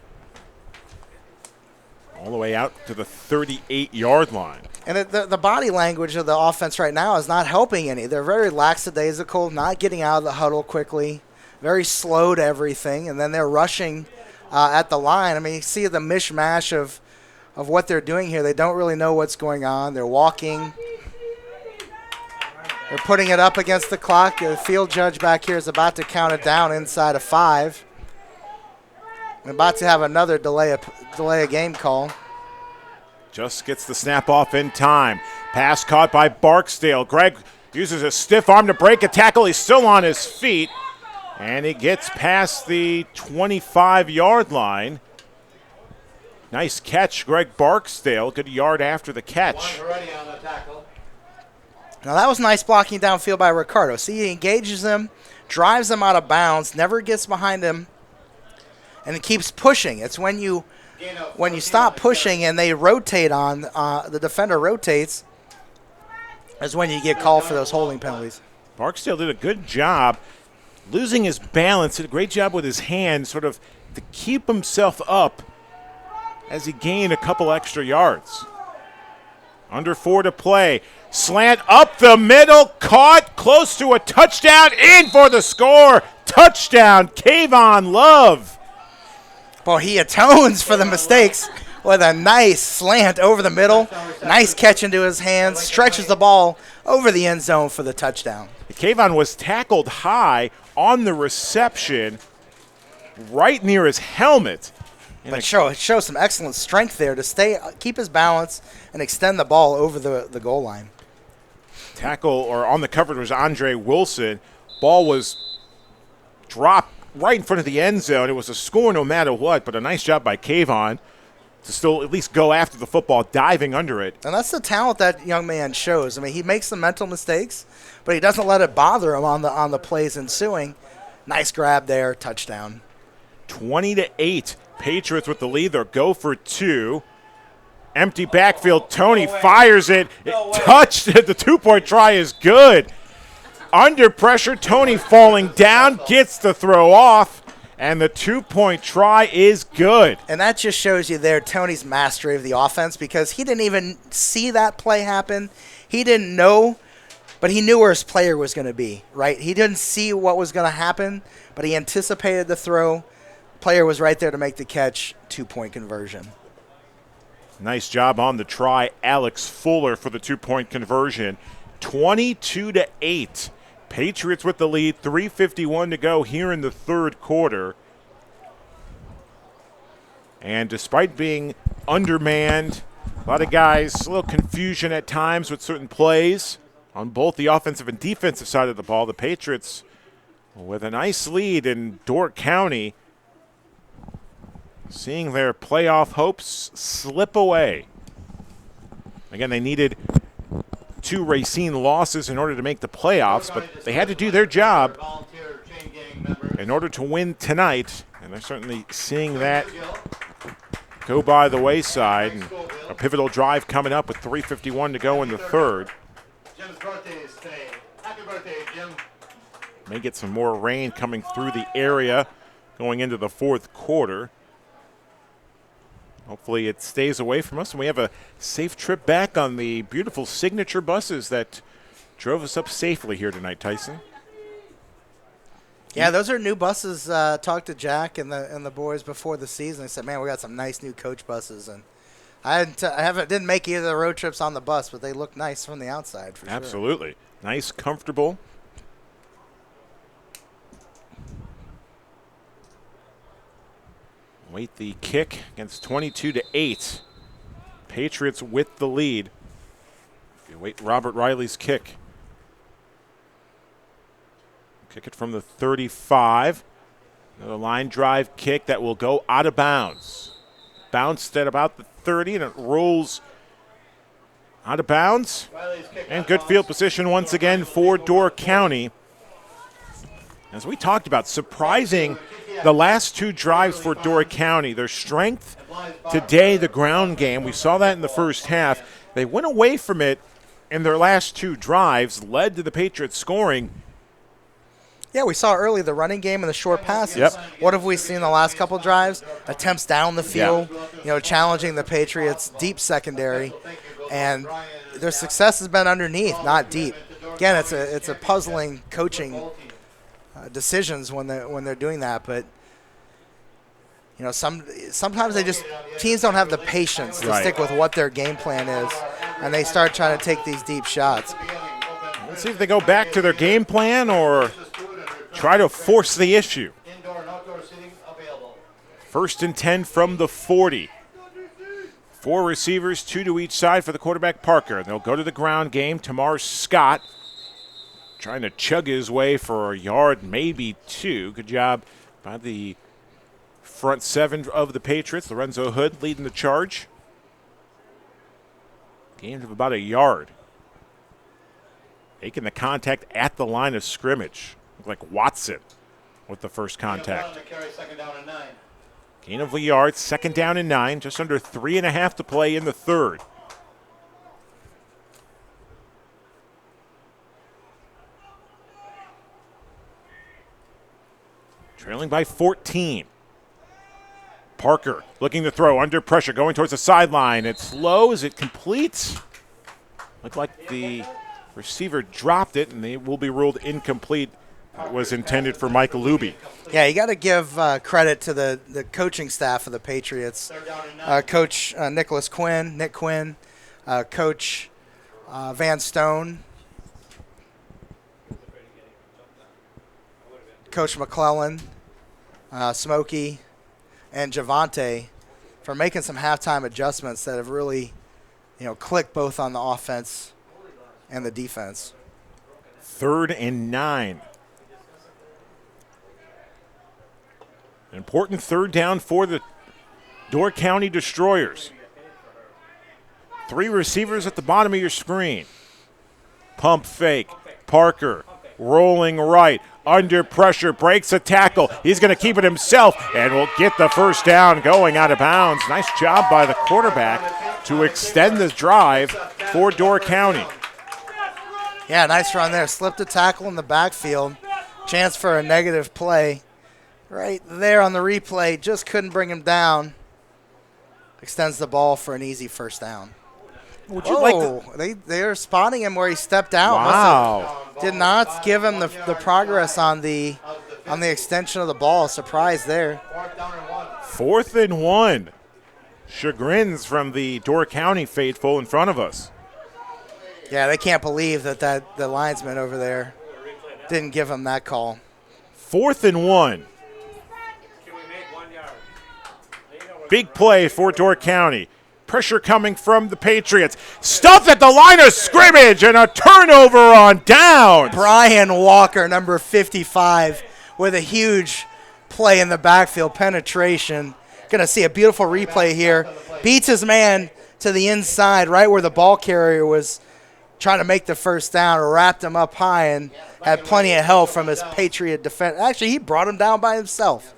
All the way out to the 38-yard line. And the body language of the offense right now is not helping any. They're very lackadaisical, not getting out of the huddle quickly, very slow to everything, and then they're rushing at the line. I mean, you see the mishmash of what they're doing here. They don't really know what's going on. They're walking. They're putting it up against the clock. The field judge back here is about to count it down inside of 5. We're about to have another delay a game call. Just gets the snap off in time. Pass caught by Barksdale. Greg uses a stiff arm to break a tackle. He's still on his feet. And he gets past the 25-yard line. Nice catch, Greg Barksdale. Good yard after the catch. Already on the tackle. Now that was nice blocking downfield by Ricardo. See, he engages him, drives him out of bounds, never gets behind him, and it keeps pushing. It's when you stop pushing and they rotate on, the defender rotates, is when you get called for those holding penalties. Barksdale did a good job losing his balance. Did a great job with his hands sort of to keep himself up as he gained a couple extra yards. Under 4 to play. Slant up the middle, caught, close to a touchdown, in for the score. Touchdown, Kayvon Love. Boy, he atones for the mistakes with a nice slant over the middle. Nice catch into his hands, stretches the ball over the end zone for the touchdown. Kayvon was tackled high on the reception, right near his helmet. But it shows some excellent strength there to keep his balance and extend the ball over the goal line. Tackle, or on the cover, was Andre Wilson. Ball was dropped right in front of the end zone. It was a score no matter what, but a nice job by Kayvon to still at least go after the football, diving under it. And that's the talent that young man shows. I mean, he makes some mental mistakes, but he doesn't let it bother him on the plays ensuing. Nice grab there, touchdown. 20-8, Patriots with the lead. They'll go for 2. Empty backfield. Tony fires it. Touched. The 2-point try is good. Under pressure, Tony falling down, gets the throw off, and the 2-point try is good. And that just shows you there Tony's mastery of the offense, because he didn't even see that play happen. He didn't know, but he knew where his player was going to be, right? He didn't see what was going to happen, but he anticipated the throw. Player was right there to make the catch. 2-point conversion. Nice job on the try, Alex Fuller, for the 2-point conversion. 22-8. Patriots with the lead, 3:51 to go here in the third quarter. And despite being undermanned, a lot of guys, a little confusion at times with certain plays on both the offensive and defensive side of the ball. The Patriots with a nice lead in Dork County, seeing their playoff hopes slip away. Again, they needed 2 Racine losses in order to make the playoffs, but they had to do their job in order to win tonight, and they're certainly seeing that go by the wayside. And a pivotal drive coming up with 3:51 to go in the third. Jim's birthday is today. Happy birthday, Jim. May get some more rain coming through the area going into the fourth quarter. Hopefully it stays away from us, and we have a safe trip back on the beautiful signature buses that drove us up safely here tonight, Tyson. Yeah, those are new buses. Talked to Jack and the boys before the season. They said, "Man, we got some nice new coach buses." And I didn't make either of the road trips on the bus, but they look nice from the outside for sure. Absolutely, nice, comfortable. Wait the kick against 22-8. Patriots with the lead. You wait Robert Riley's kick. Kick it from the 35. Another line drive kick that will go out of bounds. Bounced at about the 30, and it rolls Out of bounds. Riley's kick And out good of field bounds. position once again for Door County. As we talked about, surprising the last two drives for Door County. Their strength today, the ground game. We saw that in the first half. They went away from it in their last two drives, led to the Patriots scoring. Yeah, we saw early the running game and the short passes. Yep. What have we seen the last couple drives? Attempts down the field, challenging the Patriots' deep secondary, and their success has been underneath, not deep. Again, it's a puzzling coaching decisions when they're doing that, but sometimes teams don't have the patience to stick with what their game plan is, and they start trying to take these deep shots. Let's see if they go back to their game plan or try to force the issue. Indoor and outdoor seating available. 1st and 10 from the 40. 4 receivers, 2 to each side for the quarterback, Parker. They'll go to the ground game. Tamar Scott trying to chug his way for a yard, maybe 2. Good job by the front 7 of the Patriots. Lorenzo Hood leading the charge. Gain of about a yard. Making the contact at the line of scrimmage. Looked like Watson with the first contact. Carry, second down and 9. Gain of a yard, 2nd down and 9. Just under 3.5 to play in the third. Trailing by 14. Parker looking to throw under pressure, going towards the sideline. It's low. Is it complete? Looked like the receiver dropped it, and they will be ruled incomplete. It was intended for Michael Luby. Yeah, you got to give credit to the coaching staff of the Patriots. Coach Nick Quinn, Coach Van Stone, Coach McClellan, Smokey, and Javante for making some halftime adjustments that have really, clicked both on the offense and the defense. 3rd and 9. An important 3rd down for the Door County Destroyers. 3 receivers at the bottom of your screen. Pump fake. Parker rolling right. Under pressure. Breaks a tackle. He's going to keep it himself and will get the first down going out of bounds. Nice job by the quarterback to extend the drive for Door County. Yeah, nice run there. Slipped a tackle in the backfield. Chance for a negative play. Right there on the replay, just couldn't bring him down. Extends the ball for an easy first down. Would you like they're spotting him where he stepped out. Wow. Did not give him the progress on the extension of the ball. Surprise there. 4th and 1. Chagrins from the Door County faithful in front of us. Yeah, they can't believe that the linesman over there didn't give him that call. 4th and 1. Big play for Door County. Pressure coming from the Patriots. Stuffed at the line of scrimmage and a turnover on downs. Brian Walker, number 55, with a huge play in the backfield, penetration. Going to see a beautiful replay here. Beats his man to the inside, right where the ball carrier was trying to make the first down, wrapped him up high and had plenty of help from his Patriot defense. Actually, he brought him down by himself.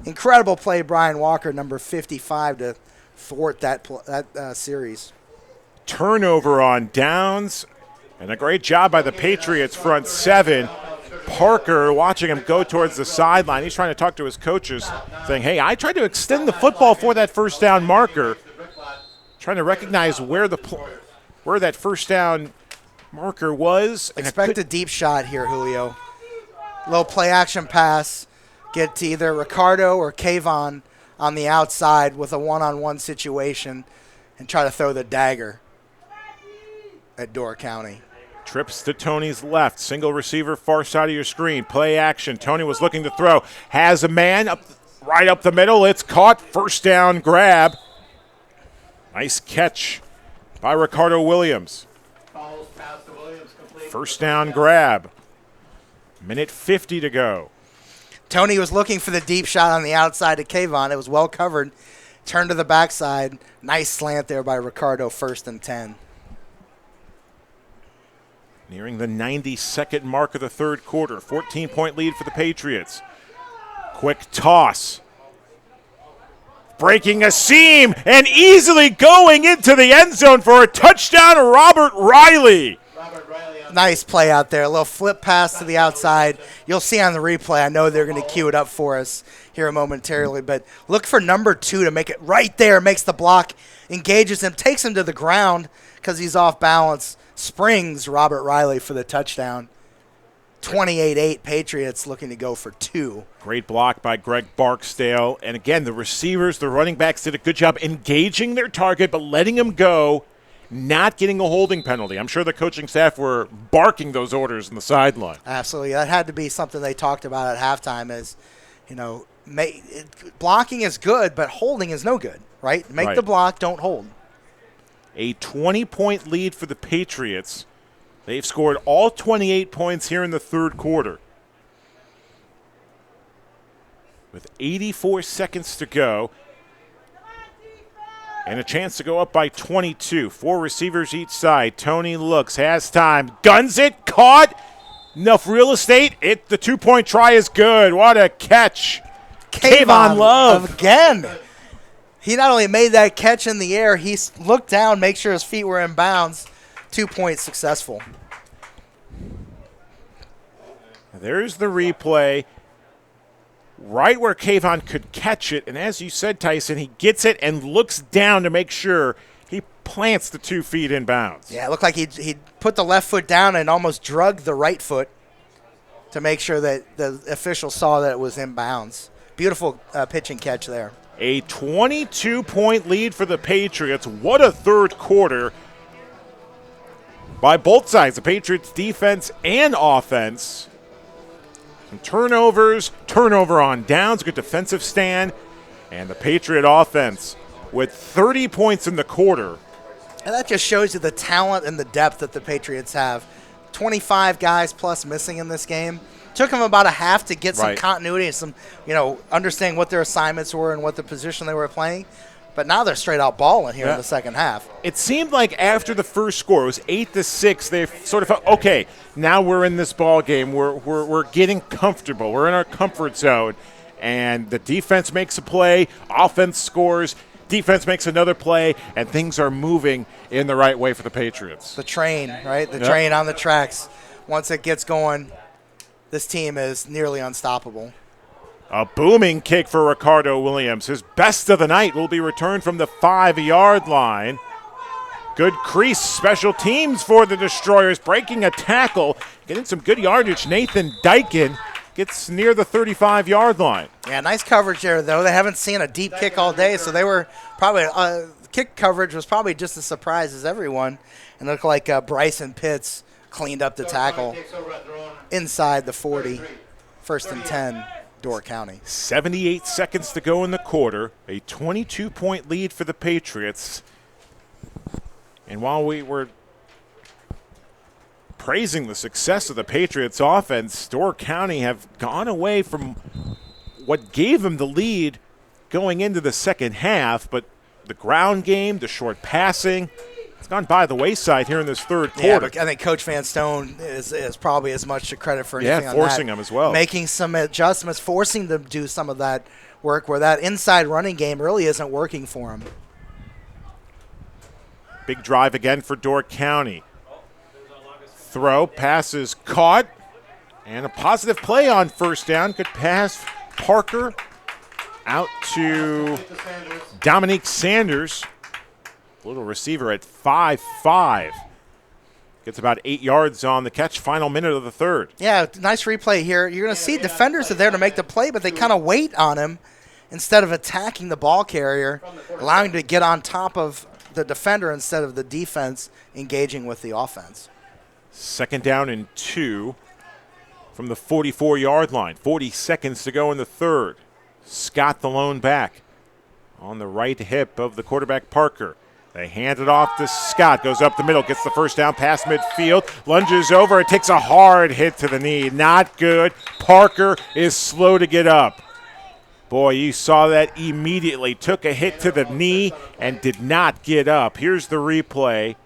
Incredible play, Brian Walker, number 55, to thwart that series. Turnover on downs, and a great job by the Patriots front 7. Parker watching him go towards the sideline. He's trying to talk to his coaches, saying, hey, I tried to extend the football for that first down marker. Trying to recognize where that first down marker was. Expect a deep shot here, Julio. Little play action pass. Get to either Ricardo or Kayvon on the outside with a one-on-one situation and try to throw the dagger at Door County. Trips to Tony's left. Single receiver, far side of your screen. Play action. Tony was looking to throw. Has a man right up the middle. It's caught. First down grab. Nice catch by Ricardo Williams. First down grab. Minute 50 to go. Tony was looking for the deep shot on the outside to Kayvon. It was well covered. Turned to the backside. Nice slant there by Ricardo, 1st and 10. Nearing the 92nd mark of the third quarter. 14-point lead for the Patriots. Quick toss. Breaking a seam and easily going into the end zone for a touchdown, Robert Riley. Nice play out there. A little flip pass to the outside. You'll see on the replay. I know they're going to cue it up for us here momentarily, but look for number 2 to make it right there. Makes the block, engages him, takes him to the ground because he's off balance. Springs Robert Riley for the touchdown. 28-8 Patriots looking to go for 2. Great block by Greg Barksdale. And again, the receivers, the running backs did a good job engaging their target, but letting him go, not getting a holding penalty. I'm sure the coaching staff were barking those orders on the sideline. Absolutely. That had to be something they talked about at halftime is, blocking is good, but holding is no good, right? Make the block, don't hold. A 20-point lead for the Patriots. They've scored all 28 points here in the third quarter. With 84 seconds to go. And a chance to go up by 22. 4 receivers each side. Tony looks, has time, guns it, caught. Enough real estate. The 2-point try is good. What a catch. Kayvon Love. Again. He not only made that catch in the air, he looked down, make sure his feet were in bounds. 2 points successful. There's the replay. Right where Kayvon could catch it. And as you said, Tyson, he gets it and looks down to make sure he plants the 2 feet in bounds. Yeah, it looked like he put the left foot down and almost drugged the right foot to make sure that the official saw that it was in bounds. Beautiful pitch and catch there. A 22-point lead for the Patriots. What a third quarter by both sides, the Patriots defense and offense. Some turnovers, turnover on downs, good defensive stand, and the Patriot offense with 30 points in the quarter. And that just shows you the talent and the depth that the Patriots have. 25 guys plus missing in this game. Took them about a half to get some continuity and some, understanding what their assignments were and what the position they were playing. But now they're straight out balling here in the second half. It seemed like after the first score, it was 8-6. They sort of felt, okay, now we're in this ball game. We're getting comfortable. We're in our comfort zone, and the defense makes a play, offense scores, defense makes another play, and things are moving in the right way for the Patriots. The train, right? The train on the tracks. Once it gets going, this team is nearly unstoppable. A booming kick for Ricardo Williams. His best of the night will be returned from the 5-yard line. Good crease special teams for the Destroyers, breaking a tackle, getting some good yardage. Nathan Dykin gets near the 35-yard line. Yeah, nice coverage there, though. They haven't seen a deep kick all day, so they were probably kick coverage was probably just a surprise as everyone. And it looked like Bryson Pitts cleaned up the tackle inside the 40, 1st and 10. Door County. 78 seconds to go in the quarter. A 22-point lead for the Patriots. And while we were praising the success of the Patriots offense, Door County have gone away from what gave them the lead going into the second half, but the ground game, the short passing, it's gone by the wayside here in this third quarter. Yeah, but I think Coach Van Stone is probably as much credit for anything on that. Forcing them as well. Making some adjustments, forcing them to do some of that work where that inside running game really isn't working for him. Big drive again for Door County. Throw, passes caught, and a positive play on first down. Good pass, Parker out to Dominique Sanders. Little receiver at 5'5". Gets about 8 yards on the catch. Final minute of the third. Yeah, nice replay here. You're going to see defenders are there to make the play, but they kind of wait on him instead of attacking the ball carrier, allowing him to get on top of the defender instead of the defense engaging with the offense. 2nd down and 2 from the 44-yard line. 40 seconds to go in the third. Scott the lone back on the right hip of the quarterback Parker. They hand it off to Scott, goes up the middle, gets the first down past midfield, lunges over, and takes a hard hit to the knee. Not good. Parker is slow to get up. Boy, you saw that immediately. Took a hit to the knee and did not get up. Here's the replay.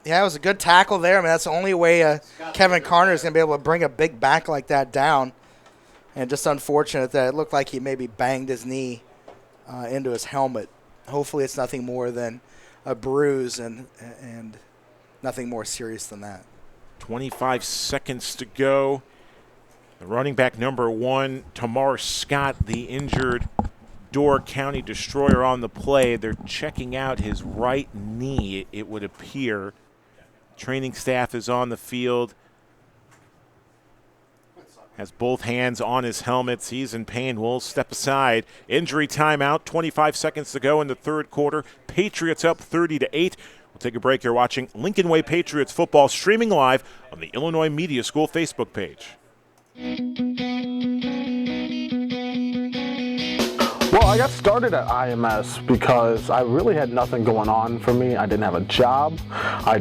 Yeah, it was a good tackle there. I mean, that's the only way Kevin Carter is going to be able to bring a big back like that down. And just unfortunate that it looked like he maybe banged his knee into his helmet. Hopefully it's nothing more than a bruise and nothing more serious than that. 25 seconds to go. The running back number 1, Tamar Scott, the injured Door County Destroyer on the play. They're checking out his right knee, it would appear. Training staff is on the field. Has both hands on his helmets. He's in pain. We'll step aside. Injury timeout. 25 seconds to go in the third quarter. Patriots up 30-8. We'll take a break here watching Lincoln Way Patriots football streaming live on the Illinois Media School Facebook page. Well, I got started at IMS because I really had nothing going on for me. I didn't have a job. I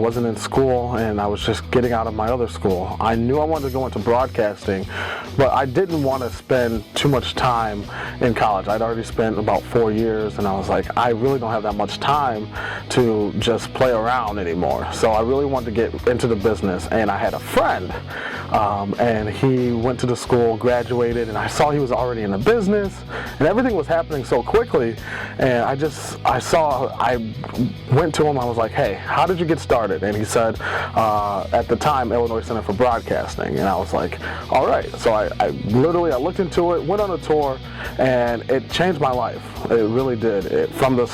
wasn't in school, and I was just getting out of my other school. I knew I wanted to go into broadcasting, but I didn't want to spend too much time in college. I'd already spent about 4 years, and I was like, I really don't have that much time to just play around anymore. So I really wanted to get into the business, and I had a friend, and he went to the school, graduated, and I saw he was already in the business, and everything was happening so quickly, and I went to him, I was like, hey, how did you get started? And he said, at the time, Illinois Center for Broadcasting, and I was like, all right. So I looked into it, went on a tour, and it changed my life. It really did. From the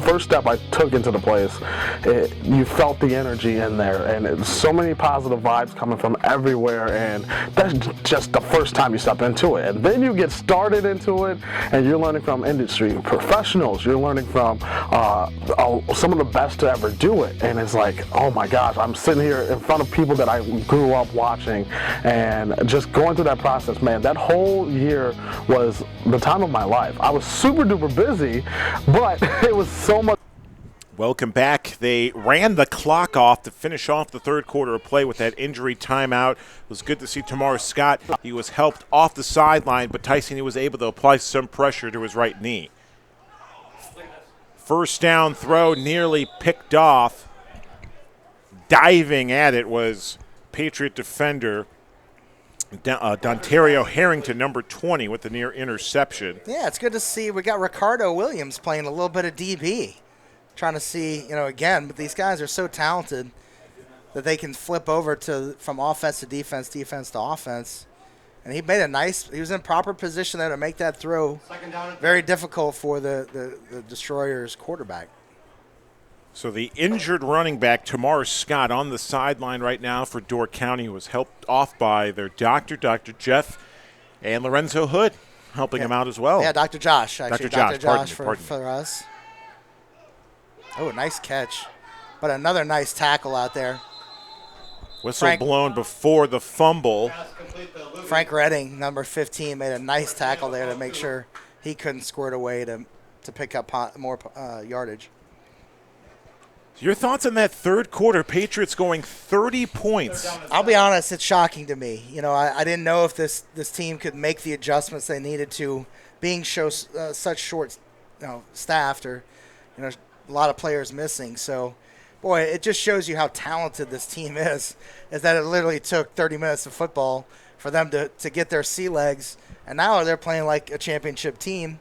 first step I took into the place, you felt the energy in there, and so many positive vibes coming from everywhere, and that's just the first time you step into it. And then you get started into it, and you're learning from industry professionals, you're learning from some of the best to ever do it, and it's like, oh my gosh, I'm sitting here in front of people that I grew up watching, and just going through that process, man, that whole year was the time of my life. I was super duper busy, but it was so much. Welcome back. They ran the clock off to finish off the third quarter of play with that injury timeout. It was good to see Tamar Scott. He was helped off the sideline, but Tyson, he was able to apply some pressure to his right knee. First down throw nearly picked off. Diving at it was Patriot defender Dontario Harrington, number 20, with the near interception. Yeah, it's good to see. We got Ricardo Williams playing a little bit of DB. Trying to see, again, but these guys are so talented that they can flip over from offense to defense, defense to offense. And he was in proper position there to make that throw. Very difficult for the Destroyers quarterback. So the injured running back, Tamar Scott, on the sideline right now for Door County, was helped off by their doctor, Dr. Jeff, and Lorenzo Hood, helping him out as well. Yeah, Dr. Josh, actually. Dr. Josh, for us. Oh, nice catch. But another nice tackle out there. Whistle blown before the fumble. Frank Redding, number 15, made a nice tackle there to make sure he couldn't squirt away to pick up more yardage. Your thoughts on that third quarter? Patriots going 30 points. I'll be honest, it's shocking to me. I didn't know if this team could make the adjustments they needed to, being such short, staffed, or a lot of players missing. So, boy, it just shows you how talented this team is that it literally took 30 minutes of football for them to get their sea legs, and now they're playing like a championship team,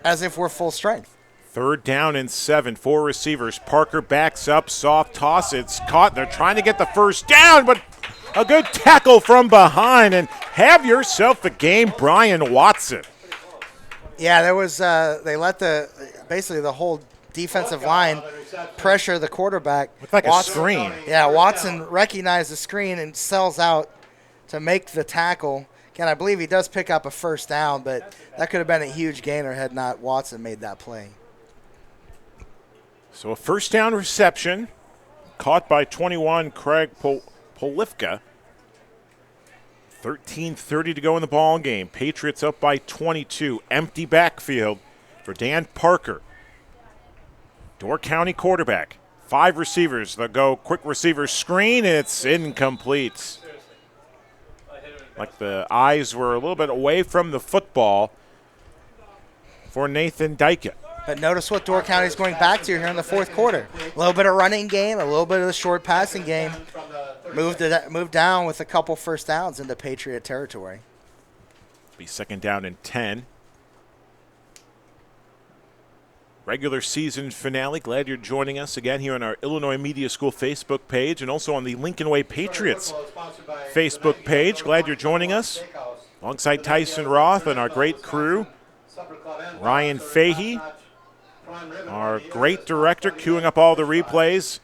as if we're full strength. Third down and 7, 4 receivers. Parker backs up, soft toss. It's caught. They're trying to get the first down, but a good tackle from behind. And have yourself a game, Brian Watson. Yeah, there was. They let basically the whole defensive line pressure the quarterback. Looked like Watson, a screen. Yeah, Watson recognized the screen and sells out to make the tackle. Again, I believe he does pick up a first down, but that could have been a huge gainer had not Watson made that play. So a first down reception, caught by 21, Craig Polifka. 13:30 to go in the ball game. Patriots up by 22. Empty backfield for Dan Parker. Door County quarterback. 5 receivers. They'll go quick receiver screen. It's incomplete. Like the eyes were a little bit away from the football for Nathan Dyke. But notice what Door County is going back to here in the fourth quarter. A little bit of running game, a little bit of the short passing game. Moved down with a couple first downs into Patriot territory. Be second down and 10. Regular season finale. Glad you're joining us again here on our Illinois Media School Facebook page and also on the Lincoln Way Patriots Facebook page. Glad you're joining us alongside Tyson Roth and our great crew. Ryan Fahey, our great director, queuing up all the replays.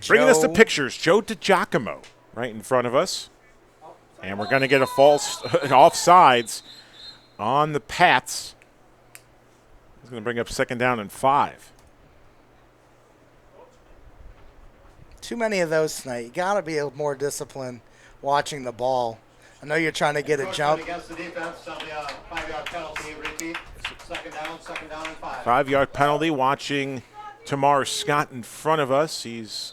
Bringing us the pictures, Joe DiGiacomo right in front of us. And we're going to get a false offsides on the Pats. He's going to bring up second down and 5. Too many of those tonight. You got to be more disciplined watching the ball. I know you're trying to get a jump. Against the defense, 5-yard penalty, repeat. Second down and 5. 5-yard penalty, watching Tamar Scott in front of us. He's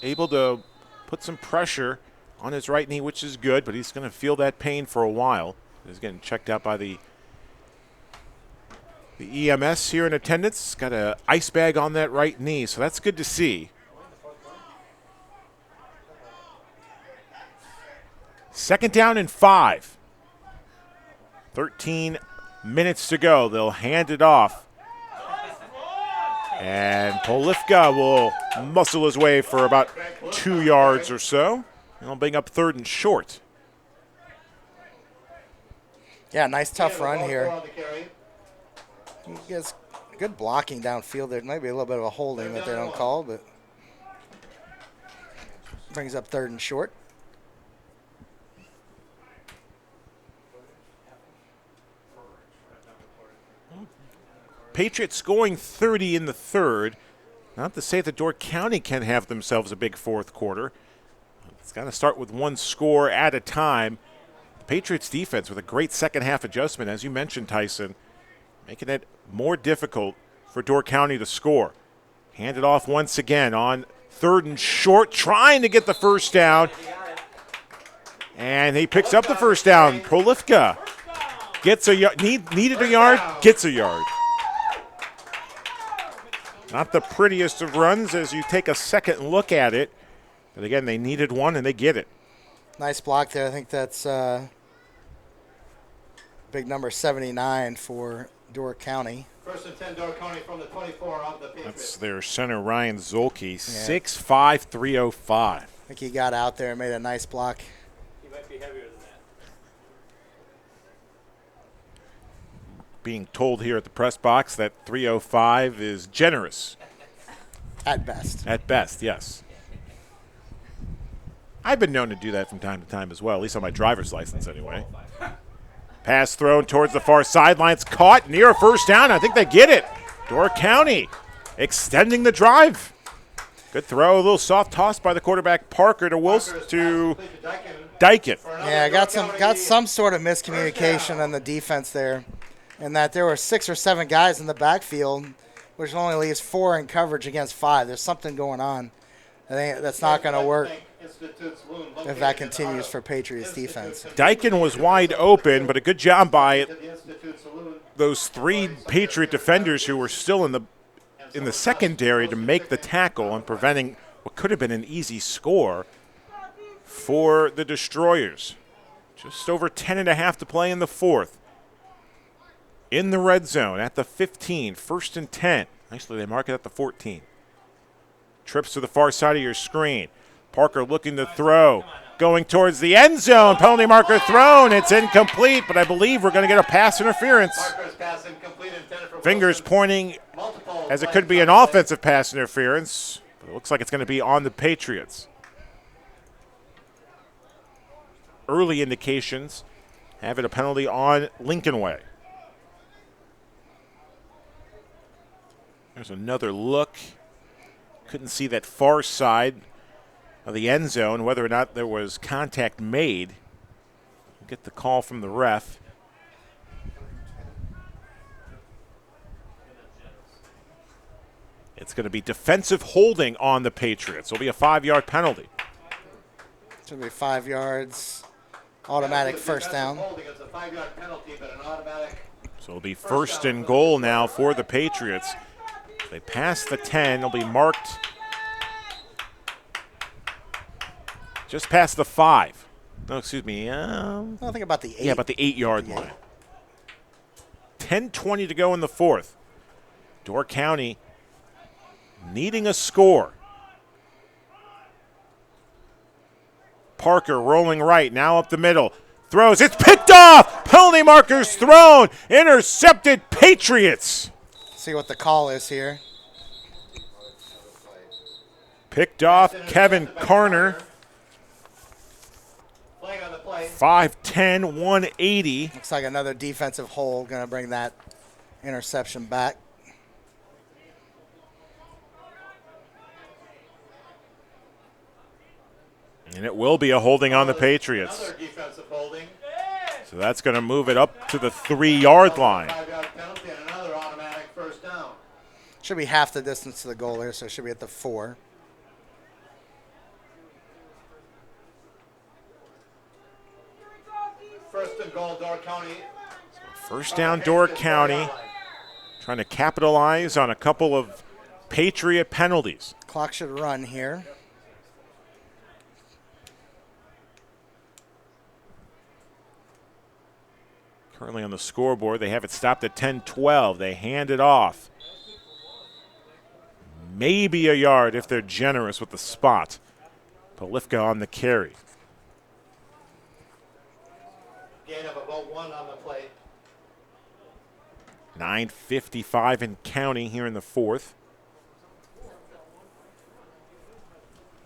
able to put some pressure on his right knee, which is good, but he's going to feel that pain for a while. He's getting checked out by the EMS here in attendance. Got an ice bag on that right knee, so that's good to see. Second down and 5. 13 minutes to go. They'll hand it off. And Polifka will muscle his way for about 2 yards or so. And he'll bring up third and short. Yeah, nice tough run here. He gets good blocking downfield. There might be a little bit of a holding that they don't call, but brings up third and short. Patriots scoring 30 in the third. Not to say that Door County can have themselves a big fourth quarter. It's got to start with one score at a time. The Patriots defense with a great second half adjustment, as you mentioned, Tyson, making it more difficult for Door County to score. Hand it off once again on third and short, trying to get the first down. And he picks up the first down. Prolifka gets needed a yard, gets a yard. Not the prettiest of runs as you take a second look at it. But again, they needed one and they get it. Nice block there. I think that's big number 79 for Door County. First and 10, Door County from the 24 of the Patriots. That's their center, Ryan Zolke, 6'5", 305. I think he got out there and made a nice block. He might be heavier than that. Being told here at the press box that 305 is generous. At best. At best, yes. I've been known to do that from time to time as well, at least on my driver's license anyway. Pass thrown towards the far sidelines, caught near a first down. I think they get it. Door County extending the drive. Good throw, a little soft toss by the quarterback Parker to Wilson to Dyken. Yeah, got some sort of miscommunication on the defense there, in that there were 6 or 7 guys in the backfield, which only leaves 4 in coverage against 5. There's something going on. I think that's not going to work if that continues for Patriots defense. Dyken was wide open, but a good job by those 3 Patriot defenders who were still in the secondary to make the tackle and preventing what could have been an easy score for the Destroyers. Just over 10.5 to play in the fourth. In the red zone at the 15, first and 10. Actually, they mark it at the 14. Trips to the far side of your screen. Parker looking to throw. Going towards the end zone. Penalty marker thrown. It's incomplete, but I believe we're going to get a pass interference. Fingers pointing as it could be an offensive pass interference. But it looks like it's going to be on the Patriots. Early indications have it a penalty on Lincoln Way. There's another look. Couldn't see that far side of the end zone, whether or not there was contact made. We'll get the call from the ref. It's going to be defensive holding on the Patriots. It'll be a 5-yard penalty. It's going to be 5 yards, automatic first down. Holding, it's a 5-yard penalty, but an automatic So it'll be first and goal now for the Patriots. They pass the 10. It'll be marked just past the 5. No, excuse me. I think about the 8. Yeah, about the 8-yard line. 10:20 to go in the fourth. Door County needing a score. Parker rolling right, now up the middle. Throws, it's picked off! Penalty markers thrown! Intercepted Patriots! See what the call is here. Picked off Kevin Carner. Flag on the play. 5'10", 180. Looks like another defensive hole going to bring that interception back. And it will be a holding on the Patriots. Another defensive holding. So that's going to move it up to the 3-yard line. 5-yard penalty and another automatic first down. Should be half the distance to the goal here, so it should be at the 4. First and goal, Door County. First down, Door County. Trying to capitalize on a couple of Patriot penalties. Clock should run here. Currently on the scoreboard, they have it stopped at 10-12. They hand it off. Maybe a yard if they're generous with the spot. Polifka on the carry. Gain of about 1 on the play. 9:55 and counting here in the fourth.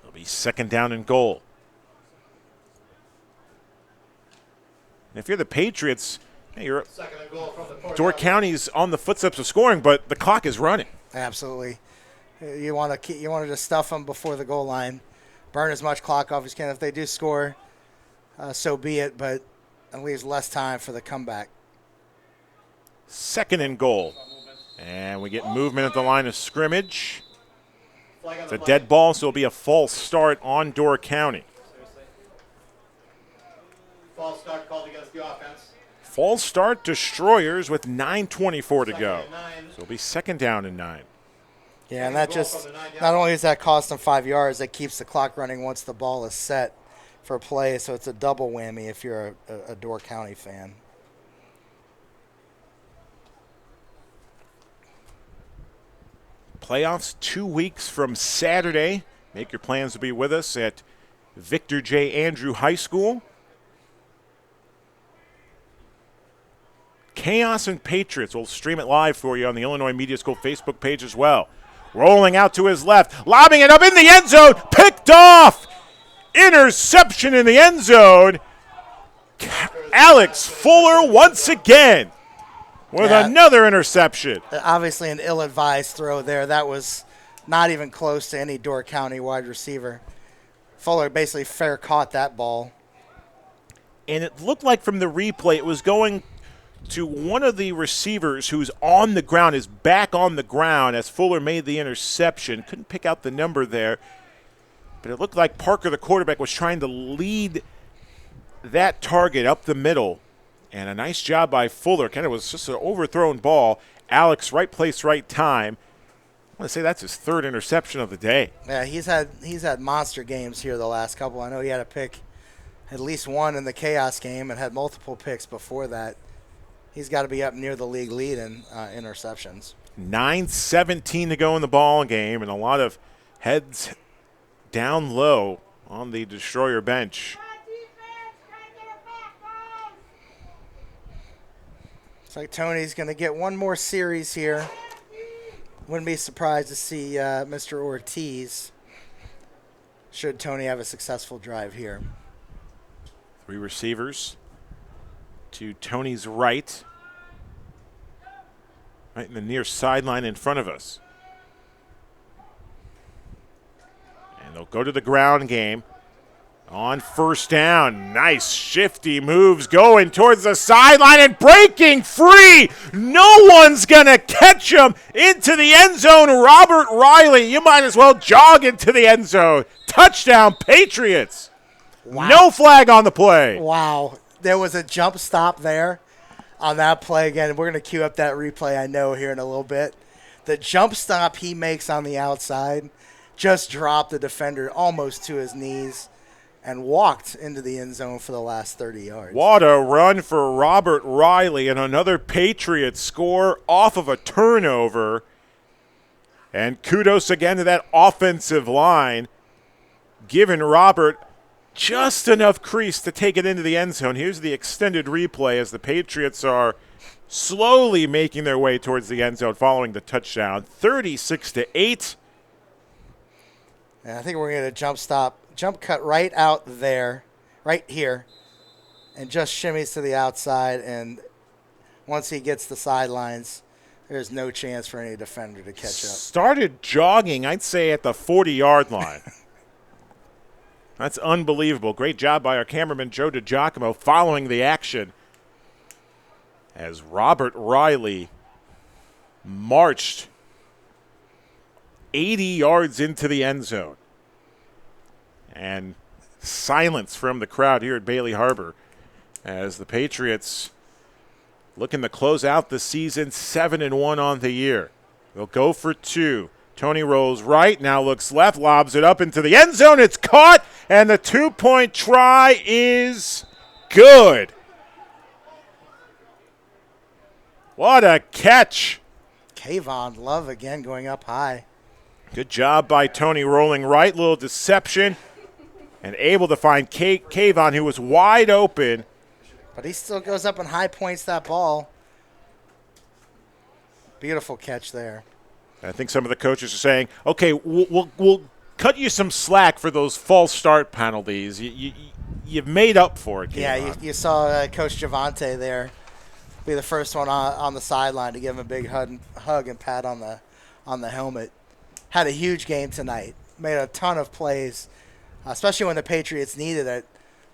It'll be second down and goal. And if you're the Patriots, hey, you're Second and goal from the Door County's on the footsteps of scoring, but the clock is running. Absolutely. You want to just stuff them before the goal line, burn as much clock off as you can. If they do score, so be it, but it leaves less time for the comeback. Second and goal. And we get movement at the line of scrimmage. Flag on It's the a play. dead ball, so it'll be a false start on Door County. False start called against the offense. False start, Destroyers with 9:24 to Second go. and 9. So it'll be second down and 9. Yeah, and that just not only does that cost them 5 yards, it keeps the clock running once the ball is set for play. So it's a double whammy if you're a Door County fan. Playoffs 2 weeks from Saturday. Make your plans to be with us at Victor J. Andrew High School. Chaos and Patriots. We'll stream it live for you on the Illinois Media School Facebook page as well. Rolling out to his left, lobbing it up in the end zone, picked off. Interception in the end zone. Alex Fuller once again with another interception. Obviously an ill-advised throw there. That was not even close to any Door County wide receiver. Fuller basically fair caught that ball. And it looked like from the replay it was going to one of the receivers who's on the ground, is back on the ground as Fuller made the interception. Couldn't pick out the number there. But it looked like Parker, the quarterback, was trying to lead that target up the middle. And a nice job by Fuller. Kind of was just an overthrown ball. Alex, right place, right time. I want to say that's his third interception of the day. Yeah, he's had monster games here the last couple. I know he had a pick, at least one in the Chaos game, and had multiple picks before that. He's got to be up near the league lead in interceptions. 9:17 to go in the ball game, and a lot of heads down low on the Destroyer bench. Looks like Tony's going to get one more series here. Wouldn't be surprised to see Mr. Ortiz, should Tony have a successful drive here. 3 receivers to Tony's right in the near sideline in front of us. And they'll go to the ground game on first down. Nice shifty moves going towards the sideline and breaking free. No one's going to catch him into the end zone. Robert Riley, you might as well jog into the end zone. Touchdown, Patriots. Wow. No flag on the play. Wow. There was a jump stop there. on that play again. We're going to cue up that replay, I know, here in a little bit. The jump stop he makes on the outside just dropped the defender almost to his knees and walked into the end zone for the last 30 yards. What a run for Robert Riley, and another Patriots score off of a turnover. And kudos again to that offensive line, giving Robert just enough crease to take it into the end zone. Here's the extended replay as the Patriots are slowly making their way towards the end zone following the touchdown, 36-8. And I think we're going to jump cut right out there, right here, and just shimmies to the outside. And once he gets the sidelines, there's no chance for any defender to catch up. Started jogging, I'd say, at the 40-yard line. That's unbelievable. Great job by our cameraman, Joe DiGiacomo, following the action as Robert Riley marched 80 yards into the end zone. And silence from the crowd here at Bailey Harbor as the Patriots looking to close out the season 7-1 on the year. They'll go for two. Tony rolls right, now looks left, lobs it up into the end zone. It's caught, and the two-point try is good. What a catch. Kayvon Love again going up high. Good job by Tony rolling right, little deception, and able to find Kayvon, who was wide open. But he still goes up and high points that ball. Beautiful catch there. I think some of the coaches are saying, okay, we'll cut you some slack for those false start penalties. You've made up for it, Kayvon. Yeah, you saw Coach Javante there be the first one on the sideline to give him a big hug and pat on the helmet. Had a huge game tonight. Made a ton of plays, especially when the Patriots needed it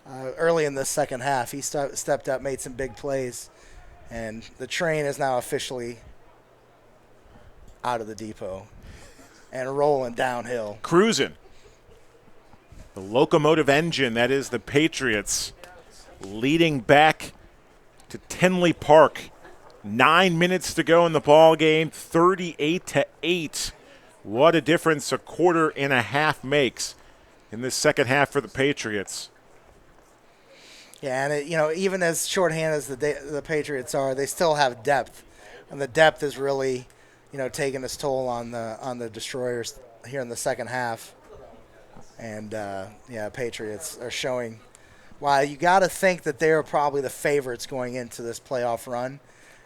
early in the second half. He stepped up, made some big plays, and the train is now officially out of the depot and rolling downhill. Cruising. The locomotive engine, that is the Patriots, leading back to Tinley Park. 9 minutes to go in the ball game, 38-8. What a difference a quarter and a half makes in this second half for the Patriots. Yeah, and even as shorthanded as the Patriots are, they still have depth, and the depth is really, taking its toll on the Destroyers here in the second half. And Patriots are showing. While you got to think that they are probably the favorites going into this playoff run,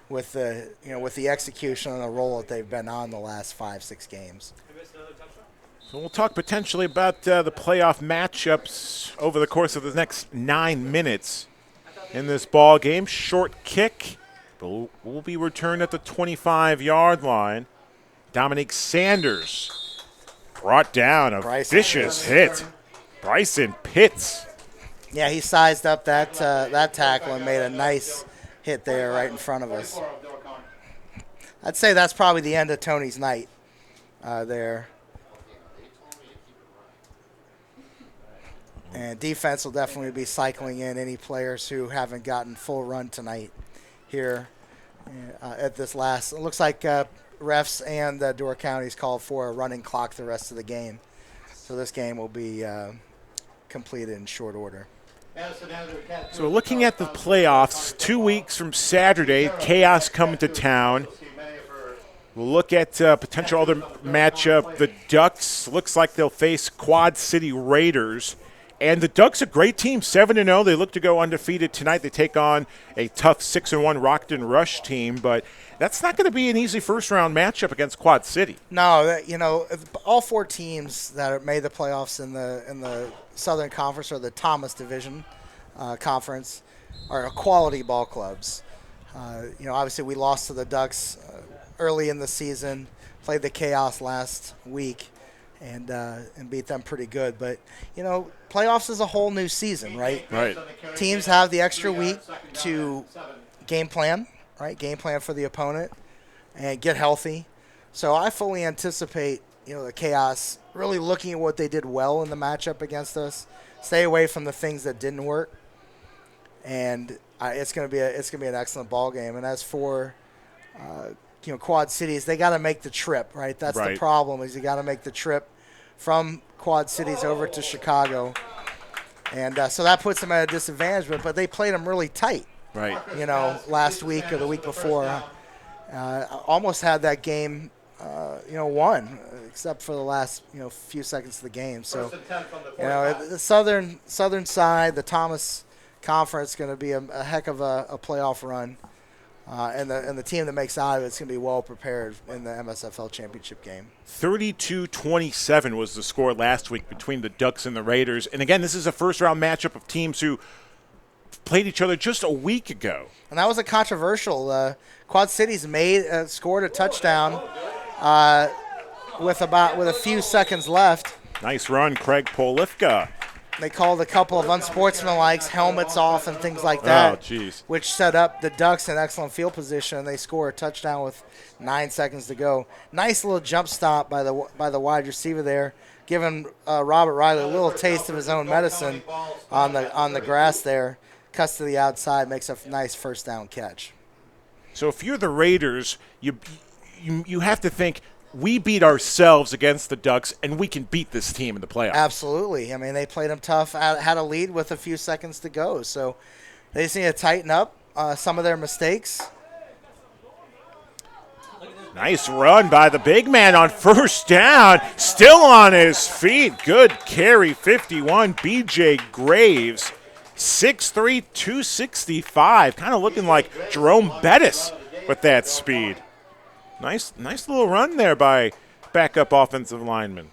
with the execution and the role that they've been on the last 5-6 games. So we'll talk potentially about the playoff matchups over the course of the next 9 minutes in this ball game. Short kick will be returned at the 25-yard line. Dominique Sanders brought down a vicious hit. Bryson Pitts. Yeah, he sized up that tackle and made a nice hit there right in front of us. I'd say that's probably the end of Tony's night there. And defense will definitely be cycling in any players who haven't gotten full run tonight here at this last. It looks like refs and Door County's called for a running clock the rest of the game. So this game will be completed in short order. So we're looking at the playoffs 2 weeks from Saturday. Chaos coming to town. We'll look at potential other matchup. The Ducks looks like they'll face Quad City Raiders. And the Ducks, a great team, 7-0. They look to go undefeated tonight. They take on a tough 6-1 Rockton Rush team, but that's not going to be an easy first-round matchup against Quad City. No, all four teams that made the playoffs in the Southern Conference or the Thomas Division Conference are quality ball clubs. Obviously we lost to the Ducks early in the season, played the Chaos last week, and beat them pretty good. But playoffs is a whole new season, right? Right. Teams have the extra week to game plan, right? Game plan for the opponent and get healthy. So I fully anticipate, the Chaos really looking at what they did well in the matchup against us, stay away from the things that didn't work, and it's going to be an excellent ball game. And as for Quad Cities, they got to make the trip, right? That's the problem, is you got to make the trip from Quad Cities over to Chicago. And so that puts them at a disadvantage, but they played them really tight. Right. Last week or the week before. Almost had that game, won, except for the last, few seconds of the game. So, the southern side, the Thomas Conference, going to be a heck of a playoff run. And the team that makes out of it's going to be well prepared in the MSFL championship game. 32-27 was the score last week between the Ducks and the Raiders. And again, this is a first-round matchup of teams who played each other just a week ago. And that was a controversial. Quad Cities scored a touchdown with a few seconds left. Nice run, Craig Polifka. They called a couple of unsportsmanlikes, helmets off, and things like that. Oh, jeez. Which set up the Ducks in excellent field position, and they score a touchdown with 9 seconds to go. Nice little jump stop by the wide receiver there, giving Robert Riley a little taste of his own medicine on the grass there. Cuts to the outside, makes a nice first down catch. So if you're the Raiders, you have to think, we beat ourselves against the Ducks, and we can beat this team in the playoffs. Absolutely. I mean, they played them tough, had a lead with a few seconds to go. So they just need to tighten up some of their mistakes. Nice run by the big man on first down. Still on his feet. Good carry, 51, B.J. Graves. 6'3", 265. Kind of looking like Jerome Bettis with that speed. Nice little run there by backup offensive lineman.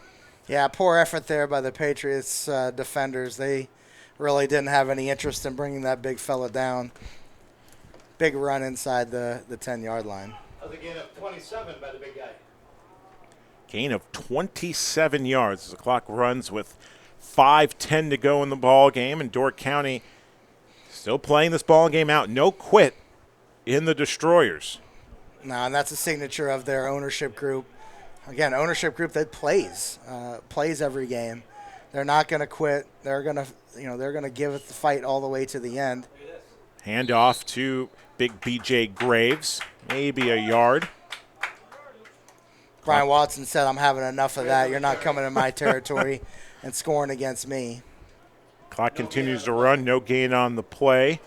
Yeah, poor effort there by the Patriots defenders. They really didn't have any interest in bringing that big fella down. Big run inside the 10-yard line. That was a gain of 27 by the big guy. Gain of 27 yards as the clock runs with 5:10 to go in the ball game, and Door County still playing this ball game out. No quit in the Destroyers. No, and that's a signature of their ownership group. Again, ownership group that plays every game. They're not going to quit. They're going to give it the fight all the way to the end. Hand off to big B.J. Graves, maybe a yard. Brian Watson said, "I'm having enough of that. You're not coming in my territory and scoring against me." Clock continues to run. No gain on the play.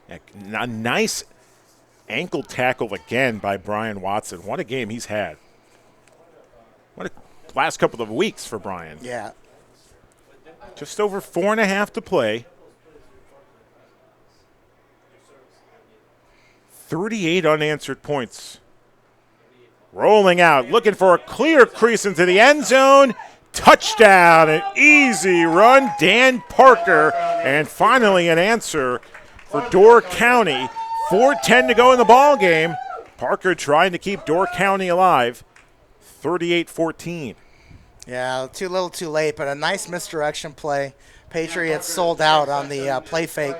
A nice ankle tackle again by Brian Watson. What a game he's had. What a last couple of weeks for Brian. Yeah. Just over 4.5 to play. 38 unanswered points. Rolling out, looking for a clear crease into the end zone. Touchdown, an easy run, Dan Parker. And finally an answer for Door County. 4:10 to go in the ball game. Parker trying to keep Door County alive. 38-14. Yeah, too little too late, but a nice misdirection play. Patriots sold out on the play fake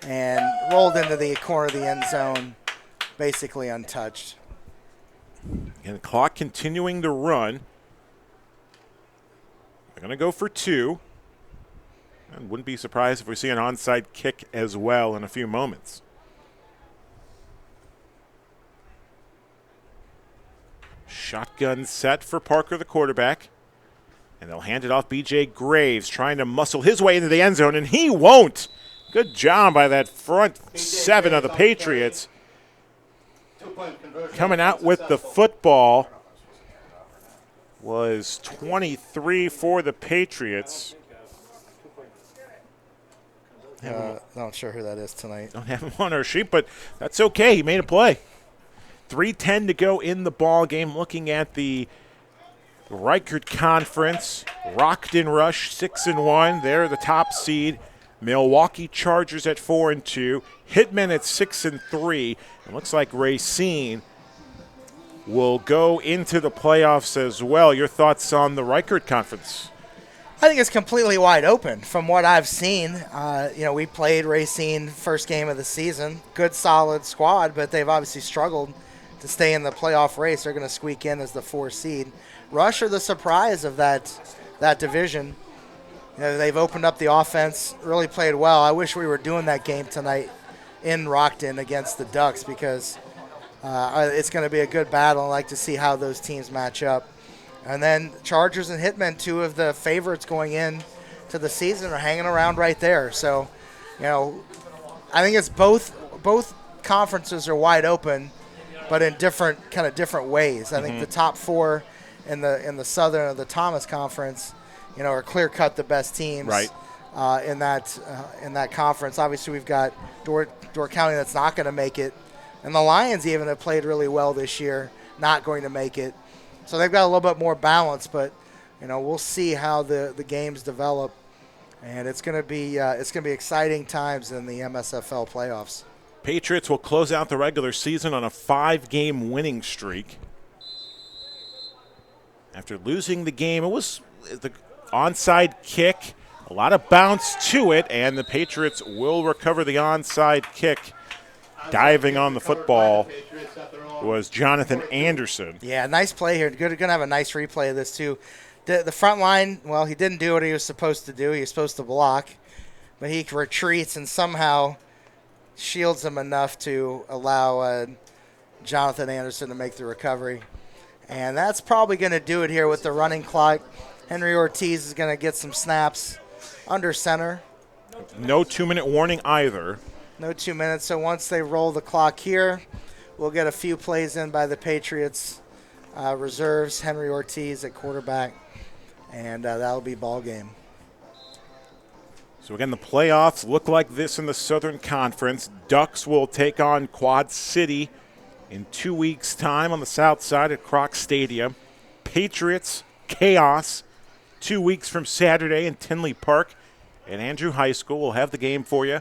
and rolled into the corner of the end zone, basically untouched. And the clock continuing to run. They're going to go for 2. And wouldn't be surprised if we see an onside kick as well in a few moments. Shotgun set for Parker, the quarterback. And they'll hand it off. B.J. Graves trying to muscle his way into the end zone, and he won't. Good job by that front 7 of the Patriots. Coming out with the football was 23 for the Patriots. Not sure who that is tonight. Don't have him on our sheet, but that's okay. He made a play. 3:10 to go in the ball game. Looking at the Reichert Conference, Rockton Rush 6-1. They're the top seed. Milwaukee Chargers at 4-2. Hitmen at 6-3. It looks like Racine will go into the playoffs as well. Your thoughts on the Reichert Conference? I think it's completely wide open from what I've seen. We played Racine first game of the season. Good, solid squad, but they've obviously struggled to stay in the playoff race. They're going to squeak in as the 4 seed. Rush are the surprise of that division. They've opened up the offense, really played well. I wish we were doing that game tonight in Rockton against the Ducks because it's going to be a good battle. I like to see how those teams match up. And then Chargers and Hitmen, two of the favorites going in to the season, are hanging around right there. So, I think it's both conferences are wide open, but in different ways. I think the top four in the Southern or the Thomas Conference, are clear cut the best teams. Right. In that conference. Obviously, we've got Door County that's not going to make it, and the Lions even have played really well this year, not going to make it. So they've got a little bit more balance, but we'll see how the games develop, and it's going to be exciting times in the MSFL playoffs. Patriots will close out the regular season on a 5-game winning streak. After losing the game, it was the onside kick. A lot of bounce to it, and the Patriots will recover the onside kick. Diving on the football was Jonathan Anderson. Yeah, nice play here. Going to have a nice replay of this, too. The front line, well, he didn't do what he was supposed to do. He was supposed to block, but he retreats and somehow shields him enough to allow Jonathan Anderson to make the recovery. And that's probably going to do it here with the running clock. Henry Ortiz is going to get some snaps under center. No 2-minute warning either. No 2 minutes. So once they roll the clock here, we'll get a few plays in by the Patriots reserves. Henry Ortiz at quarterback, and that'll be ball game. So again, the playoffs look like this in the Southern Conference. Ducks will take on Quad City in 2 weeks' time on the south side at Kroc Stadium. Patriots, Chaos, 2 weeks from Saturday in Tinley Park at Andrew High School. We'll have the game for you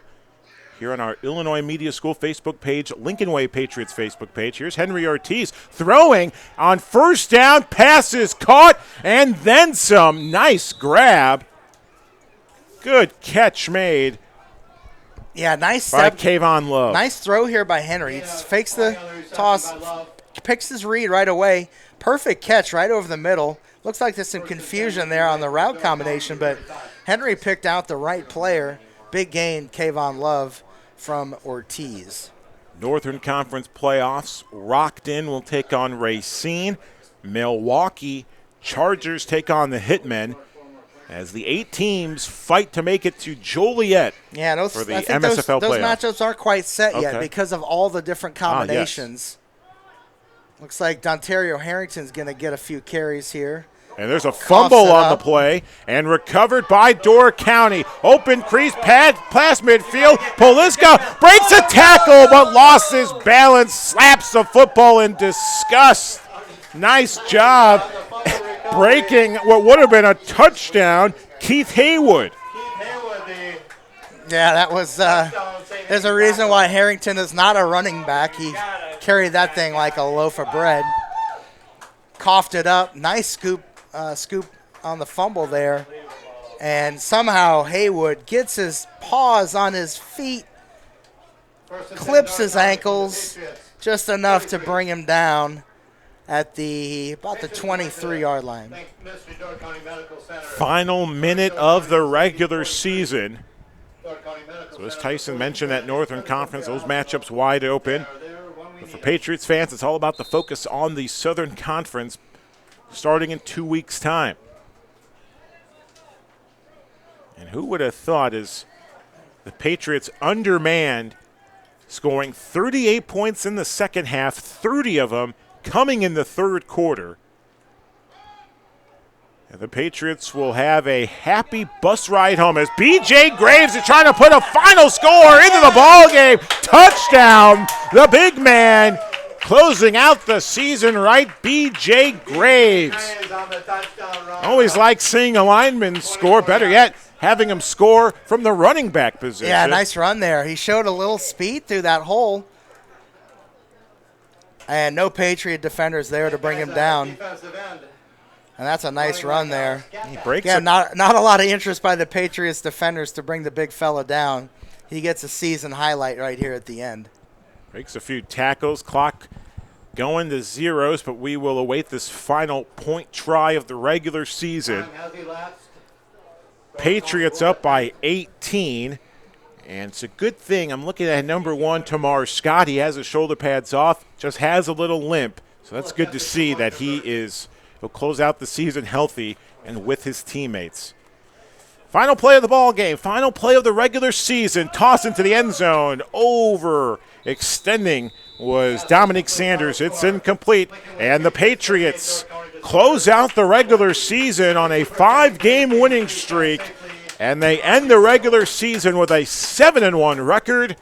here on our Illinois Media School Facebook page, Lincoln Way Patriots Facebook page. Here's Henry Ortiz throwing on first down, passes caught, and then some. Nice grab. Good catch made. Yeah, nice by step. Kayvon Love. Nice throw here by Henry. He fakes the toss, picks his read right away. Perfect catch right over the middle. Looks like there's some confusion there on the route combination, but Henry picked out the right player. Big gain, Kayvon Love from Ortiz. Northern Conference playoffs. Rockton will take on Racine. Milwaukee Chargers take on the Hitmen as the 8 teams fight to make it to Joliet for the MSFL playoffs. Those matchups aren't quite set yet Okay. because of all the different combinations. Looks like Dontario Harrington's going to get a few carries here. And there's a fumble on the up. play and recovered by Door County. Open crease, pass midfield. Poliska breaks a tackle but lost his balance, slaps the football in disgust. Nice job breaking what would have been a touchdown, Keith Haywood. Yeah, that was there's a reason why Harrington is not a running back. He carried that thing like a loaf of bread. Coughed it up. Nice scoop on the fumble there. And somehow Haywood gets his paws on his feet, clips his ankles just enough to bring him down at about the 23-yard line. Final minute of the regular season. So as Tyson mentioned, that Northern Conference, those matchups wide open. But for Patriots fans, it's all about the focus on the Southern Conference starting in 2 weeks' time. And who would have thought as the Patriots undermanned, scoring 38 points in the second half, 30 of them coming in the third quarter. And the Patriots will have a happy bus ride home as B.J. Graves is trying to put a final score into the ball game. Touchdown, the big man closing out the season right, B.J. Graves. Always like seeing a lineman score. Better yet, having him score from the running back position. Yeah, nice run there. He showed a little speed through that hole. And no Patriot defenders there to bring him down. And that's a nice run there. He breaks Again, it. not a lot of interest by the Patriots defenders to bring the big fella down. He gets a season highlight right here at the end. Breaks a few tackles. Clock going to zeros, but we will await this final point try of the regular season. Patriots up by 18. And it's a good thing. I'm looking at number 1, Tamar Scott. He has his shoulder pads off, just has a little limp. So that's good to see that he'll close out the season healthy and with his teammates. Final play of the ball game, final play of the regular season. Toss into the end zone, extending was Dominic Sanders. It's incomplete, and the Patriots close out the regular season on a 5-game winning streak, and they end the regular season with a 7-1 record,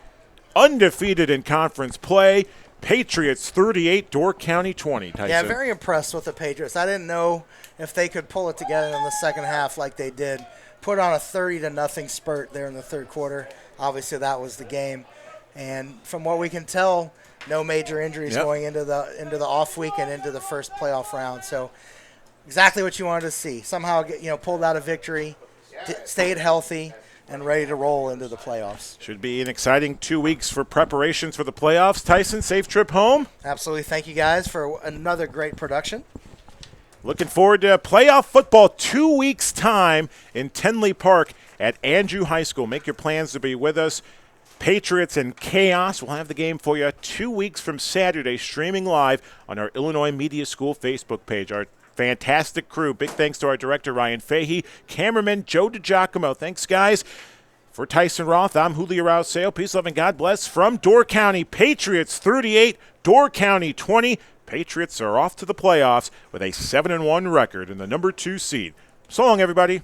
undefeated in conference play. Patriots 38, Door County 20. Tyson. Yeah, very impressed with the Patriots. I didn't know if they could pull it together in the second half like they did. Put on a 30-0 spurt there in the third quarter. Obviously, that was the game. And from what we can tell, no major injuries going into the off week and into the first playoff round. So exactly what you wanted to see. Somehow, pulled out a victory, stayed healthy, and ready to roll into the playoffs. Should be an exciting 2 weeks for preparations for the playoffs. Tyson, safe trip home. Absolutely. Thank you guys for another great production. Looking forward to playoff football 2 weeks' time in Tenley Park at Andrew High School. Make your plans to be with us. Patriots and Chaos. We'll have the game for you 2 weeks from Saturday, streaming live on our Illinois Media School Facebook page. Our fantastic crew. Big thanks to our director, Ryan Fahey, cameraman Joe DiGiacomo. Thanks, guys. For Tyson Roth, I'm Julio Rouseo. Peace, love, and God bless from Door County. Patriots 38, Door County 20. Patriots are off to the playoffs with a 7-1 record and the number 2 seed. So long, everybody.